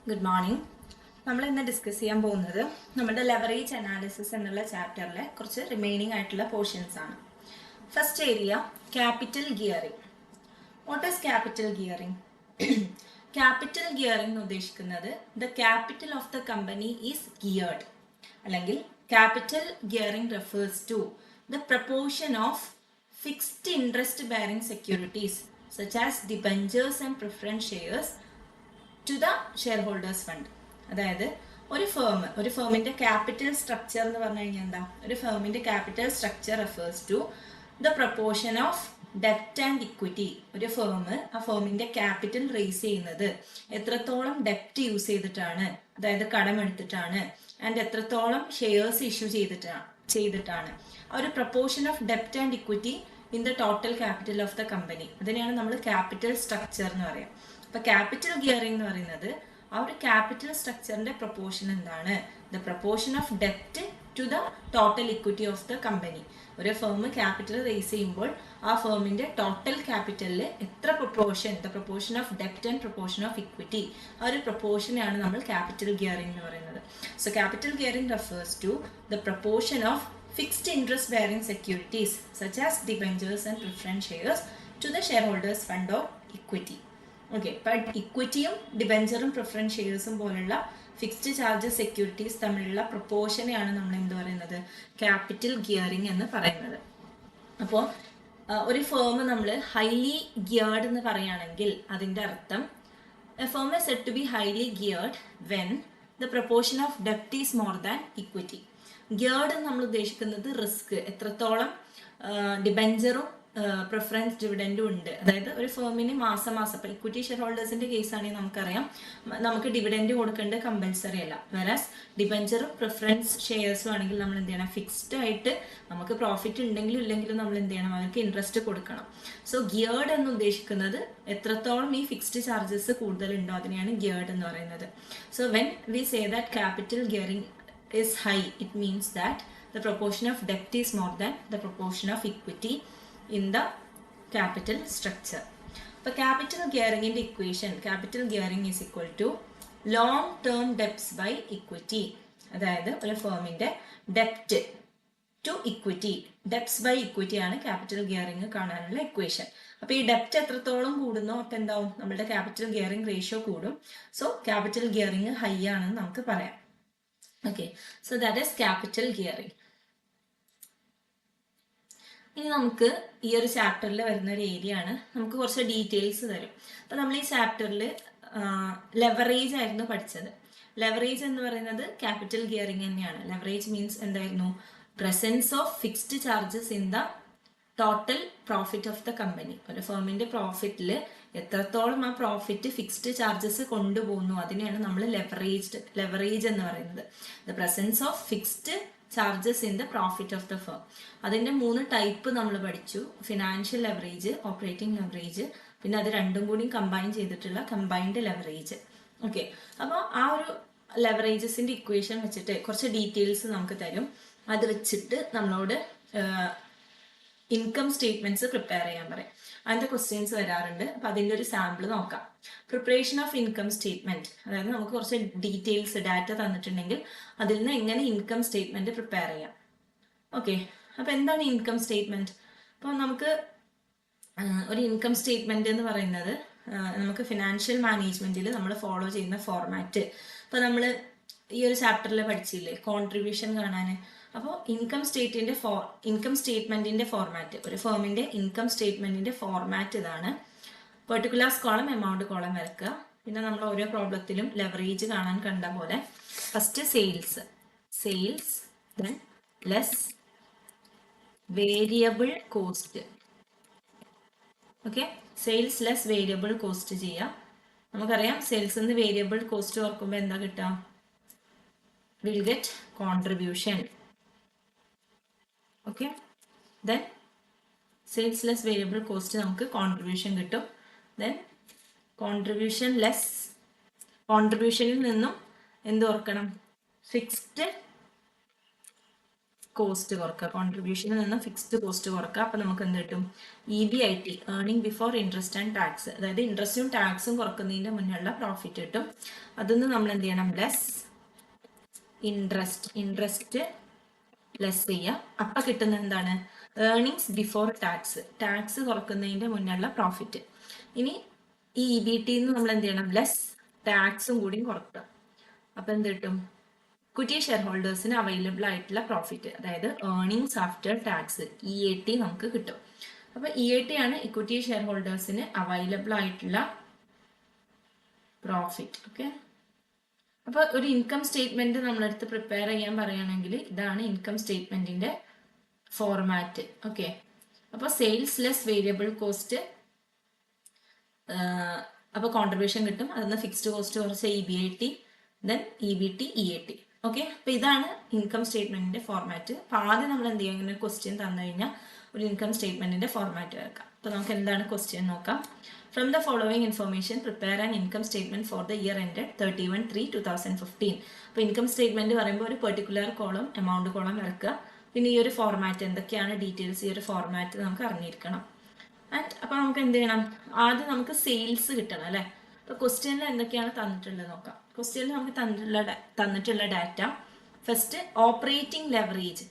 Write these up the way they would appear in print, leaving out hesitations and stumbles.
Good morning. നമ്മൾ ഇന്ന് discuss ചെയ്യാൻ പോകുന്നത് നമ്മുടെ ലെവറേജ് അനാലിസിസ് എന്നുള്ള ചാപ്റ്ററിലെ കുറച്ച് റിമൈനിങ് ആയിട്ടുള്ള പോർഷൻസ് ആണ്. First area capital gearing. What is capital gearing? Capital gearing എന്ന് ഉദ്ദേശിക്കുന്നത് the capital of the company is geared, അല്ലെങ്കിൽ capital gearing refers to the proportion of fixed interest bearing securities such as debentures and preference shares to the shareholders fund. അതായത് ഒരു ഫേമിന്റെ capital structure എന്ന് പറഞ്ഞു കഴിഞ്ഞാൽ എന്താ? ഒരു ഫേമിന്റെ capital structure refers to the proportion of ഡെപ്റ്റ് ആൻഡ് ഇക്വിറ്റി. ഒരു ആ ഫേമിന്റെ ക്യാപിറ്റൽ റേസ് ചെയ്യുന്നത് എത്രത്തോളം ഡെപ്റ്റ് യൂസ് ചെയ്തിട്ടാണ്, അതായത് കടമെടുത്തിട്ടാണ്, ആൻഡ് എത്രത്തോളം ഷെയർസ് ഇഷ്യൂ ചെയ്തിട്ടാണ്. ആ ഒരു പ്രപ്പോർഷൻ ഓഫ് ഡെപ്റ്റ് and equity in the total capital of the company, അതിനെയാണ് നമ്മൾ ക്യാപിറ്റൽ സ്ട്രക്ചർ എന്ന് പറയാം. അപ്പൊ ക്യാപിറ്റൽ ഗിയറിംഗ് എന്ന് പറയുന്നത് ആ ഒരു ക്യാപിറ്റൽ സ്ട്രക്ചറിന്റെ പ്രൊപ്പോർഷൻ എന്താണ്? ദ പ്രൊപ്പോർഷൻ ഓഫ് ഡെപ്റ്റ് to the total equity of the company. ഒരു ഫേം ക്യാപിറ്റൽ റേസ് ചെയ്യുമ്പോൾ ആ ഫേമിന്റെ ടോട്ടൽ ക്യാപിറ്റലിൽ എത്ര പ്രൊപ്പോർഷൻ, ദ പ്രൊപ്പോർഷൻ ഓഫ് ഡെപ്റ്റ് ആൻഡ് പ്രൊപ്പോർഷൻ ഓഫ് ഇക്വിറ്റി, ആ ഒരു പ്രൊപ്പോർഷനാണ് നമ്മൾ ക്യാപിറ്റൽ ഗിയറിംഗ് എന്ന് പറയുന്നത്. So capital gearing refers to the proportion of fixed interest bearing securities such as debentures and preference shares to the shareholders fund or equity. Okay, ഇപ്പം ഇക്വിറ്റിയും ഡിബഞ്ചറും preference ഷെയർസും പോലുള്ള fixed charges securities തമ്മിലുള്ള പ്രൊപ്പോർഷനെയാണ് നമ്മൾ എന്ത് പറയുന്നത്? Capital gearing എന്ന് പറയുന്നത്. അപ്പോൾ ഒരു ഫേം നമ്മൾ ഹൈലി ഗിയർഡ് എന്ന് പറയുകയാണെങ്കിൽ അതിൻ്റെ അർത്ഥം A firm is said to be highly geared when the proportion of debt is more than equity. Geared എന്ന് നമ്മൾ ഉദ്ദേശിക്കുന്നത് റിസ്ക്, എത്രത്തോളം ഡിബഞ്ചറും പ്രിഫറൻസ് ഡിവിഡൻഡും ഉണ്ട്. അതായത് ഒരു ഫേമിന് മാസം ഇപ്പം ഇക്വിറ്റി ഷെയർ ഹോൾഡേഴ്സിന്റെ കേസ് ആണെങ്കിൽ നമുക്കറിയാം നമുക്ക് ഡിവിഡൻഡ് കൊടുക്കേണ്ടത് കമ്പൽസറി അല്ല. വെറാസ് ഡിബഞ്ചറും പ്രിഫറൻസ് ഷെയർസും ആണെങ്കിൽ നമ്മൾ എന്ത് ചെയ്യണം? ഫിക്സ്ഡ് ആയിട്ട് നമുക്ക് പ്രോഫിറ്റ് ഉണ്ടെങ്കിലും ഇല്ലെങ്കിലും നമ്മൾ എന്ത് ചെയ്യണം? അവർക്ക് ഇൻട്രസ്റ്റ് കൊടുക്കണം. സോ ഗിയർഡ് എന്ന് ഉദ്ദേശിക്കുന്നത് എത്രത്തോളം ഈ ഫിക്സ്ഡ് ചാർജസ് കൂടുതലുണ്ടോ അതിനെയാണ് ഗിയർഡ് എന്ന് പറയുന്നത്. So when we say that capital gearing is high, it means that the proportion of debt is more than the proportion of equity in the capital structure. For capital gearing in the equation, capital gearing is equal to long term debts by equity. അതായത് ഒരു ഫേമിന്റെ ഡെപ്റ്റ് to equity, debts by equity ആണ് capital gearing കാണാനുള്ള equation. അപ്പൊ ഈ ഡെപ്റ്റ് എത്രത്തോളം കൂടുന്നോ അപ്പൊ എന്താവും? നമ്മുടെ ക്യാപിറ്റൽ ഗിയറിംഗ് റേഷ്യോ കൂടും. സോ ക്യാപിറ്റൽ ഗിയറിംഗ് ഹൈ ആണെന്ന് നമുക്ക് പറയാം. Okay, so that is capital gearing. ഇനി നമുക്ക് ഈ ഒരു ചാപ്റ്ററിൽ വരുന്ന ഒരു ഏരിയ ആണ്, നമുക്ക് കുറച്ച് ഡീറ്റെയിൽസ് തരും. അപ്പൊ നമ്മൾ ഈ ചാപ്റ്ററിൽ ലെവറേജ് ആയിരുന്നു പഠിച്ചത്. ലെവറേജ് എന്ന് പറയുന്നത് ക്യാപിറ്റൽ ഗിയറിംഗ് തന്നെയാണ്. ലെവറേജ് മീൻസ് എന്തായിരുന്നു? Presence of fixed charges in the total profit of the company. ഒരു ഫേമിന്റെ പ്രോഫിറ്റിൽ എത്രത്തോളം ആ പ്രോഫിറ്റ് ഫിക്സ്ഡ് ചാർജസ് കൊണ്ടുപോകുന്നു അതിനെയാണ് നമ്മൾ ലെവറേജ് എന്ന് പറയുന്നത്. The presence of fixed charges in the profit of the firm. അതിന്റെ 3 ടൈപ്പ് നമ്മൾ പഠിച്ചു: ഫിനാൻഷ്യൽ ലെവറേജ്, ഓപ്പറേറ്റിംഗ് ലെവറേജ്, പിന്നെ അത് രണ്ടും കൂടി കമ്പൈൻ ചെയ്തിട്ടുള്ള കമ്പൈൻഡ് ലെവറേജ്. ഓക്കെ, അപ്പോൾ ആ ഒരു ലെവറേജസിന്റെ ഇക്വേഷൻ വെച്ചിട്ട് കുറച്ച് ഡീറ്റെയിൽസ് നമുക്ക് തരും. അത് വെച്ചിട്ട് നമ്മളോട് ഇൻകം സ്റ്റേറ്റ്മെന്റ്സ് പ്രിപ്പയർ ചെയ്യാൻ പറയും. അതിന്റെ ക്വസ്റ്റ്യൻസ് വരാറുണ്ട്. അപ്പൊ അതിന്റെ ഒരു സാമ്പിൾ നോക്കാം. പ്രിപ്പറേഷൻ ഓഫ് ഇൻകം സ്റ്റേറ്റ്മെന്റ്, അതായത് നമുക്ക് കുറച്ച് ഡീറ്റെയിൽസ് ഡാറ്റ തന്നിട്ടുണ്ടെങ്കിൽ അതിൽ നിന്ന് എങ്ങനെ ഇൻകം സ്റ്റേറ്റ്മെന്റ് പ്രിപ്പയർ ചെയ്യാം. ഓക്കെ, അപ്പൊ എന്താണ് ഇൻകം സ്റ്റേറ്റ്മെന്റ്? അപ്പോൾ നമുക്ക് ഒരു ഇൻകം സ്റ്റേറ്റ്മെന്റ് എന്ന് പറയുന്നത് നമുക്ക് ഫിനാൻഷ്യൽ മാനേജ്മെന്റിൽ നമ്മൾ ഫോളോ ചെയ്യുന്ന ഫോർമാറ്റ്. ഇപ്പൊ നമ്മൾ ഈ ഒരു ചാപ്റ്ററിൽ പഠിച്ചില്ലേ കോൺട്രിബ്യൂഷൻ കാണാൻ. അപ്പോൾ ഇൻകം സ്റ്റേറ്റ്മെന്റിന്റെ ഫോർമാറ്റ്, ഒരു ഫേമിന്റെ ഇൻകം സ്റ്റേറ്റ്മെന്റിന്റെ ഫോർമാറ്റ് ഇതാണ്. പെർട്ടിക്കുലേഴ്സ് കോളം, എമൗണ്ട് കോളം വരക്കുക. പിന്നെ നമ്മൾ ഓരോ പ്രോബ്ലത്തിലും ലെവറേജ് കാണാൻ കണ്ട പോലെ first sales then less variable cost. Okay, sales less variable cost ചെയ്യാം. നമുക്കറിയാം സെയിൽസ് നിന്ന് വേരിയബിൾ കോസ്റ്റ് ഓർക്കുമ്പോൾ എന്താ കിട്ടുക? Will get contribution. Okay, then sales less variable cost നമുക്ക് കോൺട്രിബ്യൂഷൻ കിട്ടും. ദെൻ കോൺട്രിബ്യൂഷനിൽ നിന്നും എന്ത് ഓർക്കണം? ഫിക്സ്ഡ് കോസ്റ്റ് കുറക്കുക, കോൺട്രിബ്യൂഷനിൽ നിന്ന് ഫിക്സ്ഡ് കോസ്റ്റ് കുറക്കുക. അപ്പം നമുക്ക് എന്ത് കിട്ടും? EBIT, earning before interest and tax, അതായത് ഇൻട്രസ്റ്റും ടാക്സും കുറക്കുന്നതിൻ്റെ മുന്നുള്ള പ്രോഫിറ്റ് കിട്ടും. അതൊന്ന് നമ്മൾ എന്ത് ചെയ്യണം? ലെസ് ഇൻട്രസ്റ്റ് ലെസ് ചെയ്യുക. അപ്പം കിട്ടുന്ന എന്താണ്? ഏർണിങ്സ് ബിഫോർ ടാക്സ് കുറക്കുന്നതിൻ്റെ മുന്നുള്ള പ്രോഫിറ്റ്. ഇനി ഈ EBT നമ്മൾ എന്ത് ചെയ്യണം? ലെസ് ടാക്സും കൂടി കുറക്കുക. അപ്പം എന്ത് കിട്ടും? ഇക്വിറ്റി ഷെയർ ഹോൾഡേഴ്സിന് അവൈലബിൾ ആയിട്ടുള്ള പ്രോഫിറ്റ്, അതായത് ഏർണിങ്സ് ആഫ്റ്റർ ടാക്സ്, EAT നമുക്ക് കിട്ടും. അപ്പോൾ EAT ആണ് ഇക്വിറ്റി ഷെയർ ഹോൾഡേഴ്സിന് അവൈലബിൾ ആയിട്ടുള്ള പ്രോഫിറ്റ്. ഓക്കെ, അപ്പോൾ ഒരു ഇൻകം സ്റ്റേറ്റ്മെന്റ് നമ്മളെടുത്ത് പ്രിപ്പയർ ചെയ്യാൻ പറയുകയാണെങ്കിൽ ഇതാണ് ഇൻകം സ്റ്റേറ്റ്മെന്റിന്റെ ഫോർമാറ്റ്. ഓക്കെ, അപ്പോൾ സെയിൽസ് ലെസ് വേരിയബിൾ കോസ്റ്റ്, അപ്പോൾ കോൺട്രിബ്യൂഷൻ കിട്ടും. അതിന് ഫിക്സ്ഡ് കോസ്റ്റ് കുറച്ച് EBIT, then EBT, EAT. Okay, അപ്പോൾ ഇതാണ് ഇൻകം സ്റ്റേറ്റ്മെന്റിന്റെ ഫോർമാറ്റ്. അപ്പോൾ ആദ്യം നമ്മൾ എന്ത് ചെയ്യും? ഇങ്ങനെ ക്വസ്റ്റ്യൻ തന്നു കഴിഞ്ഞാൽ ഒരു ഇൻകം സ്റ്റേറ്റ്മെന്റിന്റെ ഫോർമാറ്റ് വെക്കാം. അപ്പോൾ നമുക്ക് എന്താണ് ക്വസ്റ്റ്യൻ നോക്കാം. From the following information prepare an income statement for the year ended 31/3/2015. അപ്പോൾ ഇൻകം സ്റ്റേറ്റ്മെന്റ് പറയുമ്പോൾ ഒരു പെർട്ടിക്കുലർ കോളം, എമൗണ്ട് കോളം വരക്കുക. പിന്നെ ഈ ഒരു ഫോർമാറ്റ് എന്തൊക്കെയാണ് ഡീറ്റെയിൽസ്, ഈ ഒരു ഫോർമാറ്റ് നമുക്ക് അറിഞ്ഞിരിക്കണം. ആൻഡ് അപ്പോൾ നമുക്ക് എന്ത് ചെയ്യണം? ആദ്യം നമുക്ക് സെയിൽസ് കിട്ടണം അല്ലേ. അപ്പോൾ ക്വസ്റ്റ്യനിൽ എന്തൊക്കെയാണ് തന്നിട്ടുള്ളത് നോക്കാം. ക്വസ്റ്റ്യനിൽ നമുക്ക് തന്നിട്ടുള്ള ഡാറ്റ, ഫസ്റ്റ് ഓപ്പറേറ്റിംഗ് ലെവറേജ്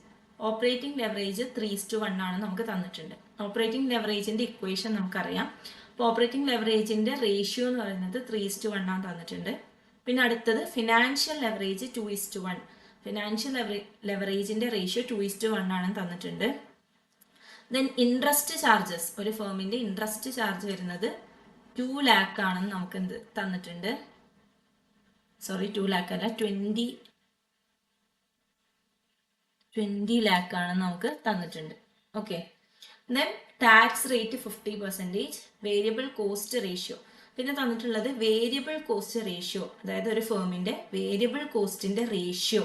3:1 ആണ് നമുക്ക് തന്നിട്ടുണ്ട്. ഓപ്പറേറ്റിംഗ് ലെവറേജിന്റെ ഇക്വേഷൻ നമുക്കറിയാം. അപ്പോൾ ഓപ്പറേറ്റിംഗ് ലെവറേജിന്റെ റേഷ്യോ എന്ന് പറയുന്നത് 3:1 ആണ് തന്നിട്ടുണ്ട്. പിന്നെ അടുത്തത് ഫിനാൻഷ്യൽ ലെവറേജ് 2:1. ഫിനാൻഷ്യൽ ലെവറേജിന്റെ റേഷ്യോ 2:1 ആണ് തന്നിട്ടുണ്ട്. ദെൻ ഇൻട്രസ്റ്റ് ചാർജസ്, ഒരു ഫേമിന്റെ ഇൻട്രസ്റ്റ് ചാർജ് വരുന്നത് 2 lakh ആണെന്ന് നമുക്ക് എന്ത് തന്നിട്ടുണ്ട്. സോറി, 2 lakh അല്ല, 20 lakh ആണെന്ന് നമുക്ക് തന്നിട്ടുണ്ട്. Okay, then tax rate 50%, variable cost ratio. പിന്നെ തന്നിട്ടുള്ളത് വേരിയബിൾ കോസ്റ്റ് റേഷ്യോ, അതായത് ഒരു ഫേമിന്റെ വേരിയബിൾ കോസ്റ്റിന്റെ റേഷ്യോ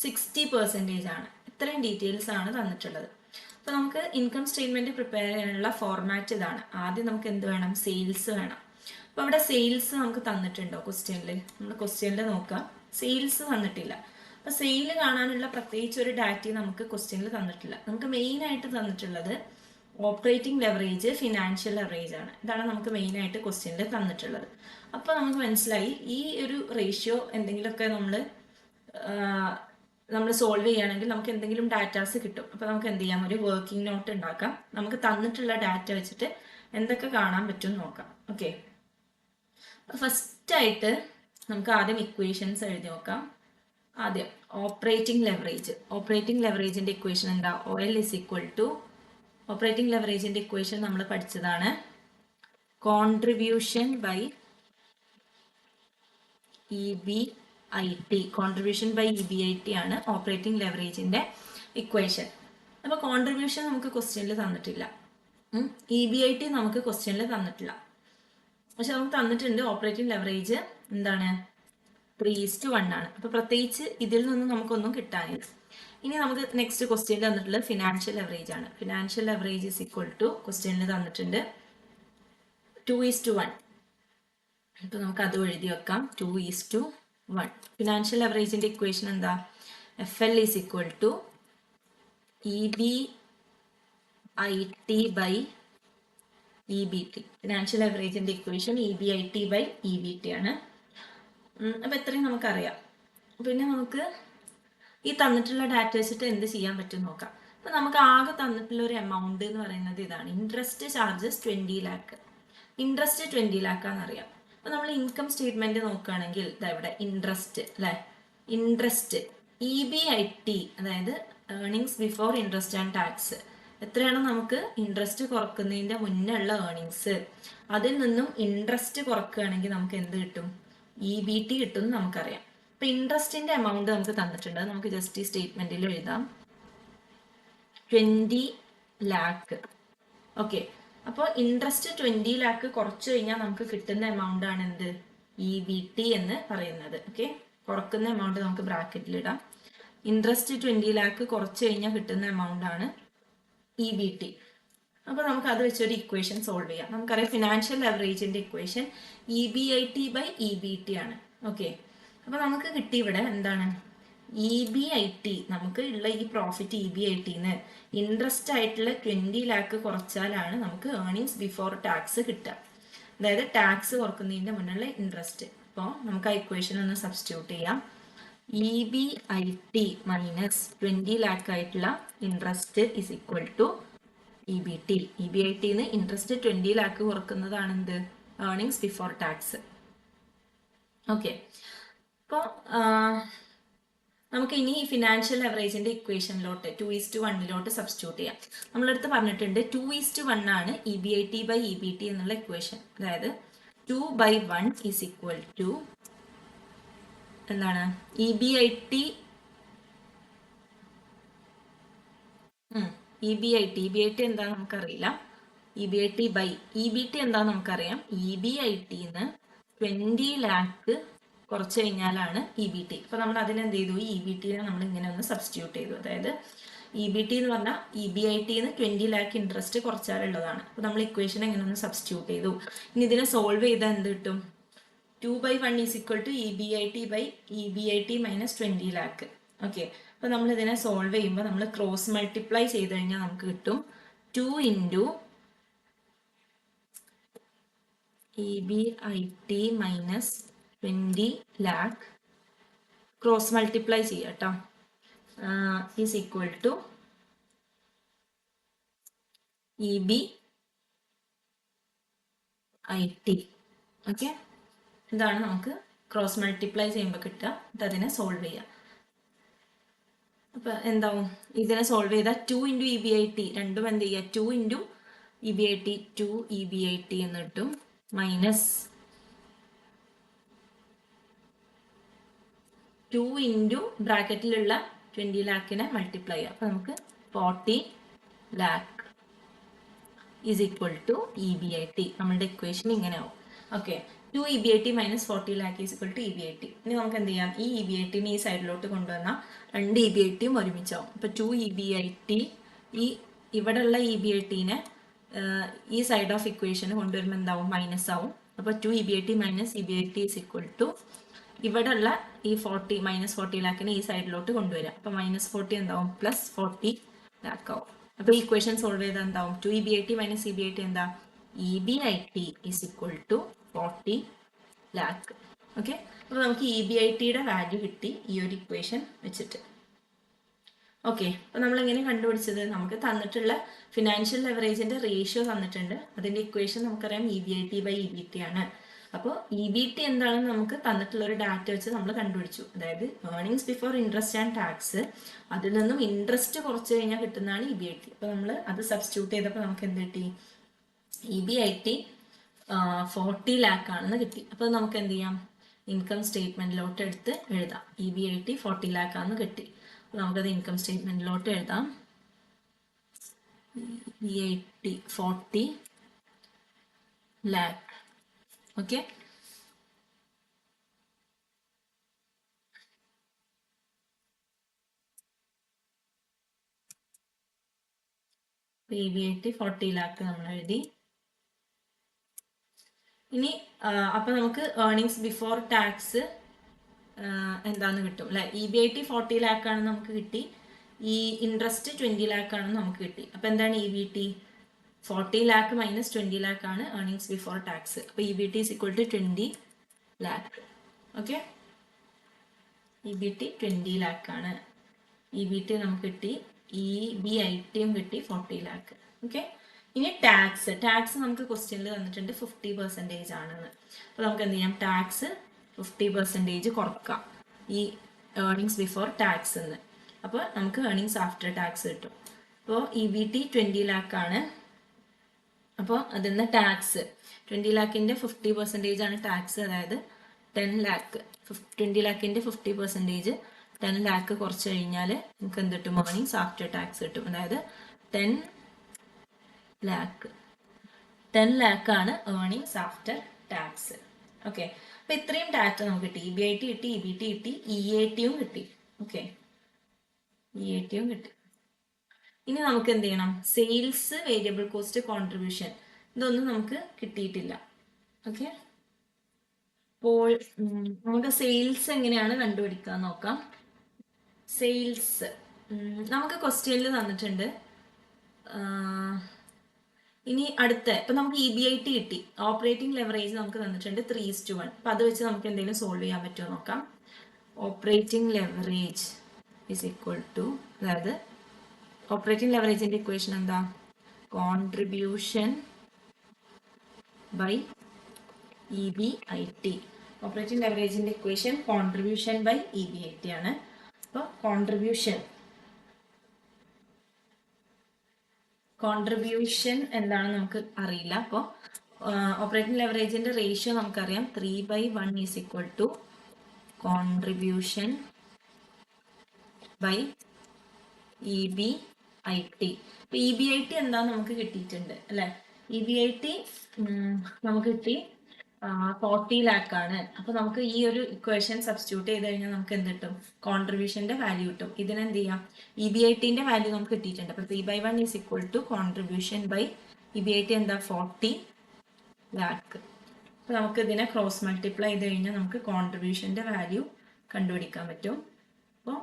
60% ആണ്. ഇത്രയും ഡീറ്റെയിൽസ് ആണ് തന്നിട്ടുള്ളത്. അപ്പോൾ നമുക്ക് ഇൻകം സ്റ്റേറ്റ്മെന്റ് പ്രിപ്പയർ ചെയ്യാനുള്ള ഫോർമാറ്റ് ഇതാണ്. ആദ്യം നമുക്ക് എന്ത് വേണം? സെയിൽസ് വേണം. അപ്പോൾ അവിടെ സെയിൽസ് നമുക്ക് തന്നിട്ടുണ്ടോ ക്വസ്റ്റ്യനിൽ? നമ്മൾ ക്വസ്റ്റ്യനിൽ നോക്കാം, സെയിൽസ് തന്നിട്ടില്ല. അപ്പോൾ സെയിൽ കാണാനുള്ള പ്രത്യേകിച്ച് ഒരു ഡാറ്റ നമുക്ക് ക്വസ്റ്റ്യനിൽ തന്നിട്ടില്ല. നമുക്ക് മെയിൻ ആയിട്ട് തന്നിട്ടുള്ളത് ഓപ്പറേറ്റിംഗ് ലെവറേജ്, ഫിനാൻഷ്യൽ ലെവറേജ് ആണ്. ഇതാണ് നമുക്ക് മെയിൻ ആയിട്ട് ക്വസ്റ്റ്യനിൽ തന്നിട്ടുള്ളത്. അപ്പോൾ നമുക്ക് മനസ്സിലായി ഈ ഒരു റേഷ്യോ എന്തെങ്കിലുമൊക്കെ നമ്മൾ സോൾവ് ചെയ്യുകയാണെങ്കിൽ നമുക്ക് എന്തെങ്കിലും ഡാറ്റാസ് കിട്ടും. അപ്പോൾ നമുക്ക് എന്ത് ചെയ്യാം? ഒരു വർക്കിംഗ് നോട്ട് ഉണ്ടാക്കാം. നമുക്ക് തന്നിട്ടുള്ള ഡാറ്റ വെച്ചിട്ട് എന്തൊക്കെ കാണാൻ പറ്റും നോക്കാം. ഓക്കെ, ഫസ്റ്റ് ആയിട്ട് നമുക്ക് ആദ്യം ഇക്വേഷൻസ് എഴുതി നോക്കാം. ആദ്യം ഓപ്പറേറ്റിംഗ് ലെവറേജിന്റെ ഇക്വേഷൻ എന്താ? OL is equal to, operating ലെവറേജിന്റെ ഇക്വേഷൻ നമ്മൾ പഠിച്ചതാണ്, contribution by EBIT. Contribution by EBIT ആണ് ഓപ്പറേറ്റിംഗ് ലെവറേജിന്റെ ഇക്വേഷൻ. അപ്പോൾ കോൺട്രിബ്യൂഷൻ നമുക്ക് ക്വസ്റ്റ്യനിൽ തന്നിട്ടില്ല, EBIT നമുക്ക് ക്വസ്റ്റ്യനിൽ തന്നിട്ടില്ല. പക്ഷെ നമുക്ക് തന്നിട്ടുണ്ട് ഓപ്പറേറ്റിംഗ് ലെവറേജ് എന്താണ്? 3:1 ആണ്. അപ്പോൾ പ്രത്യേകിച്ച് ഇതിൽ നിന്നും നമുക്കൊന്നും കിട്ടാനില്ല. ഇനി നമുക്ക് നെക്സ്റ്റ് ക്വസ്റ്റ്യനിൽ തന്നിട്ടുള്ളത് ഫിനാൻഷ്യൽ ലെവറേജ് ആണ്. Financial leverage is equal to, ക്വസ്റ്റ്യനിൽ തന്നിട്ടുണ്ട് 2:1. അപ്പോൾ നമുക്ക് അത് എഴുതി വെക്കാം, 2:1. ഫിനാൻഷ്യൽ ലെവറേജിന്റെ ഇക്വേഷൻ എന്താ? FL is equal to EBIT by EBT. Financial ലെവറേജിന്റെ ഇക്വേഷൻ EBIT by EBT ആണ്. അപ്പോൾ ഇത്രയും നമുക്കറിയാം. പിന്നെ നമുക്ക് ഈ തന്നിട്ടുള്ള ഡാറ്റ വെച്ചിട്ട് എന്ത് ചെയ്യാൻ പറ്റും നോക്കാം. അപ്പോൾ നമുക്ക് ആകെ തന്നിട്ടുള്ള ഒരു എമൗണ്ട് എന്ന് പറയുന്നത് ഇതാണ്, interest charges 20 lakh. Interest 20 lakh ആണെന്നറിയാം. അപ്പോൾ നമ്മൾ ഇൻകം സ്റ്റേറ്റ്മെന്റ് നോക്കുകയാണെങ്കിൽ ഇവിടെ ഇൻട്രസ്റ്റ് അല്ലേ, ഇൻട്രസ്റ്റ് EBIT, അതായത് earnings before interest and tax, എത്രയാണ് നമുക്ക് ഇൻട്രസ്റ്റ് കുറക്കുന്നതിന്റെ മുന്നേ ഉള്ള ഏർണിങ്സ്, അതിൽ നിന്നും ഇൻട്രസ്റ്റ് കുറക്കുകയാണെങ്കിൽ നമുക്ക് എന്ത് കിട്ടും? EBT കിട്ടും എന്ന് നമുക്കറിയാം. അപ്പൊ ഇൻട്രസ്റ്റിന്റെ എമൗണ്ട് നമുക്ക് തന്നിട്ടുണ്ട്, നമുക്ക് ജസ്റ്റ് ഈ സ്റ്റേറ്റ്മെന്റിൽ എഴുതാം, 20 lakh. ഓക്കെ, അപ്പോൾ ഇൻട്രസ്റ്റ് 20 lakh കുറച്ച് കഴിഞ്ഞാൽ നമുക്ക് കിട്ടുന്ന എമൗണ്ട് ആണ് എന്ത്? EBT എന്ന് പറയുന്നത്. ഓക്കെ, കുറക്കുന്ന എമൗണ്ട് നമുക്ക് ബ്രാക്കറ്റിൽ ഇടാം. ഇൻട്രസ്റ്റ് 20 lakh കുറച്ച് കഴിഞ്ഞാൽ കിട്ടുന്ന എമൗണ്ട് ആണ് EBT. അപ്പോൾ നമുക്ക് അത് വെച്ചൊരു ഇക്വേഷൻ സോൾവ് ചെയ്യാം. നമുക്കറിയാം ഫിനാൻഷ്യൽ ലെവറേജിന്റെ ഇക്വേഷൻ EBIT by EBT ആണ്. ഓക്കെ, അപ്പോൾ നമുക്ക് കിട്ടി ഇവിടെ എന്താണ്? EBIT നമുക്ക് ഉള്ള ഈ പ്രോഫിറ്റ് EBITന്ന് ഇൻട്രസ്റ്റ് ആയിട്ടുള്ള 20 ലാക്ക് കുറച്ചാലാണ് നമുക്ക് ഏർണിങ്സ് ബിഫോർ ടാക്സ് കിട്ടുക. അതായത് ടാക്സ് കുറക്കുന്നതിന്റെ മുന്നുള്ള ഇൻട്രസ്റ്റ്. അപ്പോൾ നമുക്ക് ആ ഇക്വേഷൻ ഒന്ന് സബ്സ്റ്റിറ്റ്യൂട്ട് ചെയ്യാം. EBIT മൈനസ് 20 ലാക്ക് ആയിട്ടുള്ള interest is equal to EBT. EBITന്ന് ഇൻട്രസ്റ്റ് 20 ലാക്ക് കുറക്കുന്നതാണ് എന്ത്? Earnings before tax. ഓക്കെ, അപ്പോൾ നമുക്ക് ഇനി ഫിനാൻഷ്യൽ ലെവറേജിന്റെ ഇക്വേഷനിലോട്ട് 2:1 സബ്സ്റ്റിറ്റ്യൂട്ട് ചെയ്യാം. നമ്മളടുത്ത് പറഞ്ഞിട്ടുണ്ട് 2:1 ആണ് EBIT ബൈ EBT എന്നുള്ള ഇക്വേഷൻ. അതായത് 2/1 ഈസ് ഈക്വൽ ടു എന്താണ്? EBIT എന്താ നമുക്കറിയില്ല. EBIT ബൈ EBT എന്താ നമുക്കറിയാം. EBITന്ന് 20 ലാക്ക് കുറച്ച് കഴിഞ്ഞാലാണ് EBT. അപ്പൊ നമ്മൾ അതിനെന്ത് ചെയ്തു? ഈ EBTനെ നമ്മൾ ഇങ്ങനെ ഒന്ന് സബ്സ്റ്റിറ്റ്യൂട്ട് ചെയ്തു. അതായത് EBT എന്ന് പറഞ്ഞാൽ EBITന്ന് 20 ലാക്ക് ഇൻട്രസ്റ്റ് കുറച്ചാലുള്ളതാണ്. അപ്പൊ നമ്മൾ ഇക്വേഷൻ എങ്ങനെ ഒന്ന് സബ്സ്റ്റിറ്റ്യൂട്ട് ചെയ്തു. ഇനി ഇതിനെ സോൾവ് ചെയ്താൽ എന്ത് കിട്ടും? 2/1 is equal to EBIT by EBIT minus 20 lakh. Okay, അപ്പൊ നമ്മൾ ഇതിനെ സോൾവ് ചെയ്യുമ്പോൾ നമ്മൾ ക്രോസ് മൾട്ടിപ്ലൈ ചെയ്ത് കഴിഞ്ഞാൽ നമുക്ക് കിട്ടും 2 into EBIT minus 20 lakh cross multiply ചെയ്യാം കേട്ടോ, is equal to EBIT. Okay, ഇതാണ് നമുക്ക് ക്രോസ് മൾട്ടിപ്ലൈ ചെയ്യുമ്പോൾ കിട്ടുക. അതിനെ സോൾവ് ചെയ്യാം. അപ്പൊ എന്താവും? ഇതിനെ സോൾവ് ചെയ്താൽ 2 ഇൻറ്റു EBIT രണ്ടും എന്ത് ചെയ്യുക? 2 ഇൻറ്റു EBIT 2 EBIT എന്ന് കിട്ടും മൈനസ് 2 ഇൻറ്റു ബ്രാക്കറ്റിലുള്ള 20 ലാക്കിനെ മൾട്ടിപ്ലൈ ചെയ്യാം. അപ്പൊ നമുക്ക് 40 lakh is equal to EBIT. നമ്മളുടെ ഇക്വേഷൻ ഇങ്ങനെ ആവും. Okay, 2 EBIT minus 40 lakh is equal to EBIT. ഇനി നമുക്ക് എന്ത് ചെയ്യാം? ഈ EBITനെ ഈ സൈഡിലോട്ട് കൊണ്ടുവന്നാൽ 2 EBITയും ഒരുമിച്ചാവും. അപ്പൊ 2 EBIT ഈ ഇവിടെയുള്ള EBITനെ ഈ സൈഡ് ഓഫ് ഇക്വേഷൻ കൊണ്ടുവരുമ്പോൾ എന്താവും? മൈനസ് ആവും. അപ്പൊ 2 EBIT minus EBIT is equal to ഇവിടെയുള്ള ഈ 40 മൈനസ് 40 ലാക്കിനെ ഈ സൈഡിലോട്ട് കൊണ്ടുവരാം. അപ്പൊ മൈനസ് 40 എന്താവും? പ്ലസ് 40 ലാക്ക് ആവും. അപ്പൊ ഈ ഇക്വേഷൻ സോൾവ് ചെയ്താൽ എന്താവും? 2 EBIT മൈനസ് EBIT എന്താ? EBIT is equal to 40 lakh. Okay, അപ്പൊ നമുക്ക് EBITയുടെ വാല്യൂ കിട്ടി ഈ ഒരു ഇക്വേഷൻ വെച്ചിട്ട്. ഓക്കെ, അപ്പൊ നമ്മൾ എങ്ങനെ കണ്ടുപിടിച്ചത്? നമുക്ക് തന്നിട്ടുള്ള ഫിനാൻഷ്യൽ ലെവറേജിന്റെ റേഷ്യോ തന്നിട്ടുണ്ട്. അതിന്റെ ഇക്വേഷൻ നമുക്കറിയാം EBIT ബൈ EBT ആണ്. അപ്പോൾ EBT എന്താണെന്ന് നമുക്ക് തന്നിട്ടുള്ള ഒരു ഡാറ്റ വെച്ച് നമ്മൾ കണ്ടുപിടിച്ചു. അതായത് earnings before interest and tax, അതിൽ നിന്നും ഇൻട്രസ്റ്റ് കുറച്ച് കഴിഞ്ഞാൽ കിട്ടുന്നതാണ് EBIT. അപ്പൊ നമ്മൾ അത് സബ്സ്റ്റിറ്റ്യൂട്ട് ചെയ്തപ്പോൾ നമുക്ക് എന്ത് കിട്ടി? EBIT 40 ലാക്ക് ആണെന്ന് കിട്ടി. അപ്പൊ നമുക്ക് എന്ത് ചെയ്യാം? ഇൻകം സ്റ്റേറ്റ്മെന്റിലോട്ട് എടുത്ത് എഴുതാം. EBIT 40 ലാക്ക് ആണെന്ന് കിട്ടി. നമുക്കത് ഇൻകം സ്റ്റേറ്റ്മെന്റിലോട്ട് എഴുതാം. EBIT 40 lakh. Okay, EBIT 40 lakh നമ്മൾ എഴുതി. ഇനി അപ്പൊ നമുക്ക് ഏർണിങ്സ് ബിഫോർ ടാക്സ് എന്താന്ന് കിട്ടും അല്ലെ? EBIT 40 ലാക്ക് ആണെന്ന് നമുക്ക് കിട്ടി. ഈ ഇൻട്രസ്റ്റ് 20 ലാക്ക് ആണെന്ന് നമുക്ക് കിട്ടി. അപ്പൊ എന്താണ് EBT? 40 ലാക്ക് മൈനസ് 20 ലാക്ക് ആണ് ഏർണിങ്സ് ബിഫോർ ടാക്സ്. അപ്പൊ EBT is equal to 20 lakh. Okay, EBT 20 lakh ആണ്. EBT നമുക്ക് കിട്ടി. EBITയും കിട്ടി 40 ലാക്ക്. ഓക്കെ, ഇനി ടാക്സ് നമുക്ക് ക്വസ്റ്റ്യനിൽ തന്നിട്ടുണ്ട് 50% ആണെന്ന്. അപ്പൊ നമുക്ക് എന്ത് ചെയ്യാം? ടാക്സ് 50% കുറക്കാം ഈ ഏർണിങ്സ് ബിഫോർ ടാക്സ് എന്ന്. അപ്പോൾ നമുക്ക് ഏർണിങ്സ് ആഫ്റ്റർ ടാക്സ് കിട്ടും. അപ്പോൾ EBT 20 ലാക്ക് ആണ്. അപ്പോൾ അതിന്ന് ടാക്സ് 20 ലാക്കിന്റെ 50% ആണ് ടാക്സ്. അതായത് 10 ലാക്ക്. 20 ലാക്കിന്റെ 50% 10 ലാക്ക് കുറച്ച് കഴിഞ്ഞാൽ നമുക്ക് എന്ത് കിട്ടും? ഏർണിങ്സ് ആഫ്റ്റർ ടാക്സ് കിട്ടും. അതായത് 10 ലാക്ക് ആണ് ഏർണിങ്സ് ആഫ്റ്റർ ടാക്സ്. ഓക്കെ, അപ്പൊ ഇത്രയും ഡാറ്റ നമുക്ക് കിട്ടി. EBIT കിട്ടി, EBT കിട്ടി, EATയും കിട്ടി. ഓക്കെ, EATയും കിട്ടി. ഇനി നമുക്ക് എന്ത് ചെയ്യണം? സെയിൽസ്, വേരിയബിൾ കോസ്റ്റ്, കോൺട്രിബ്യൂഷൻ, ഇതൊന്നും നമുക്ക് കിട്ടിയിട്ടില്ല. ഓക്കെ, അപ്പോൾ നമുക്ക് സെയിൽസ് എങ്ങനെയാണ് കണ്ടുപിടിക്കാൻ നോക്കാം. സെയിൽസ് നമുക്ക് ക്വസ്റ്റ്യനിൽ തന്നിട്ടുണ്ട്. ഇനി അടുത്ത ഇപ്പൊ നമുക്ക് EBIT കിട്ടി, ഓപ്പറേറ്റിംഗ് ലെവറേജ് നമുക്ക് തന്നിട്ടുണ്ട് 3:1. അപ്പൊ അത് വെച്ച് നമുക്ക് എന്തെങ്കിലും സോൾവ് ചെയ്യാൻ പറ്റുമോ നോക്കാം. Operating leverage is equal to, അതായത് ഓപ്പറേറ്റിംഗ് ലെവറേജിന്റെ ഇക്വേഷൻ എന്താ? Contribution by EBIT. ഓപ്പറേറ്റിംഗ് ലെവറേജിന്റെ ഇക്വേഷൻ കോൺട്രിബ്യൂഷൻ ബൈ EBIT ആണ്. അപ്പോൾ കോൺട്രിബ്യൂഷൻ എന്താണ് നമുക്ക് അറിയില്ല. അപ്പോൾ ഓപ്പറേറ്റിംഗ് ലെവറേജിന്റെ റേഷ്യോ നമുക്കറിയാം, 3/1 is equal to contribution by EBIT. ഇപ്പൊ EBIT എന്താന്ന് നമുക്ക് കിട്ടിയിട്ടുണ്ട് അല്ലെ. EBIT നമുക്ക് കിട്ടി 40 lakh ആണ്. അപ്പൊ നമുക്ക് ഈ ഒരു ഇക്വേഷൻ സബ്സ്റ്റിറ്റ്യൂട്ട് ചെയ്ത് കഴിഞ്ഞാൽ നമുക്ക് എന്ത് കിട്ടും? കോൺട്രിബ്യൂഷന്റെ വാല്യൂ കിട്ടും. ഇതിനെന്ത് ചെയ്യാം? EBIT-ന്റെ വാല്യൂ നമുക്ക് കിട്ടിയിട്ടുണ്ട്. അപ്പൊ 3/1 is equal to contribution by EBIT എന്താ? 40 lakh. അപ്പൊ നമുക്ക് ഇതിനെ ക്രോസ് മൾട്ടിപ്ലൈ ചെയ്ത് കഴിഞ്ഞാൽ നമുക്ക് കോൺട്രിബ്യൂഷന്റെ വാല്യൂ കണ്ടുപിടിക്കാൻ പറ്റും. അപ്പോൾ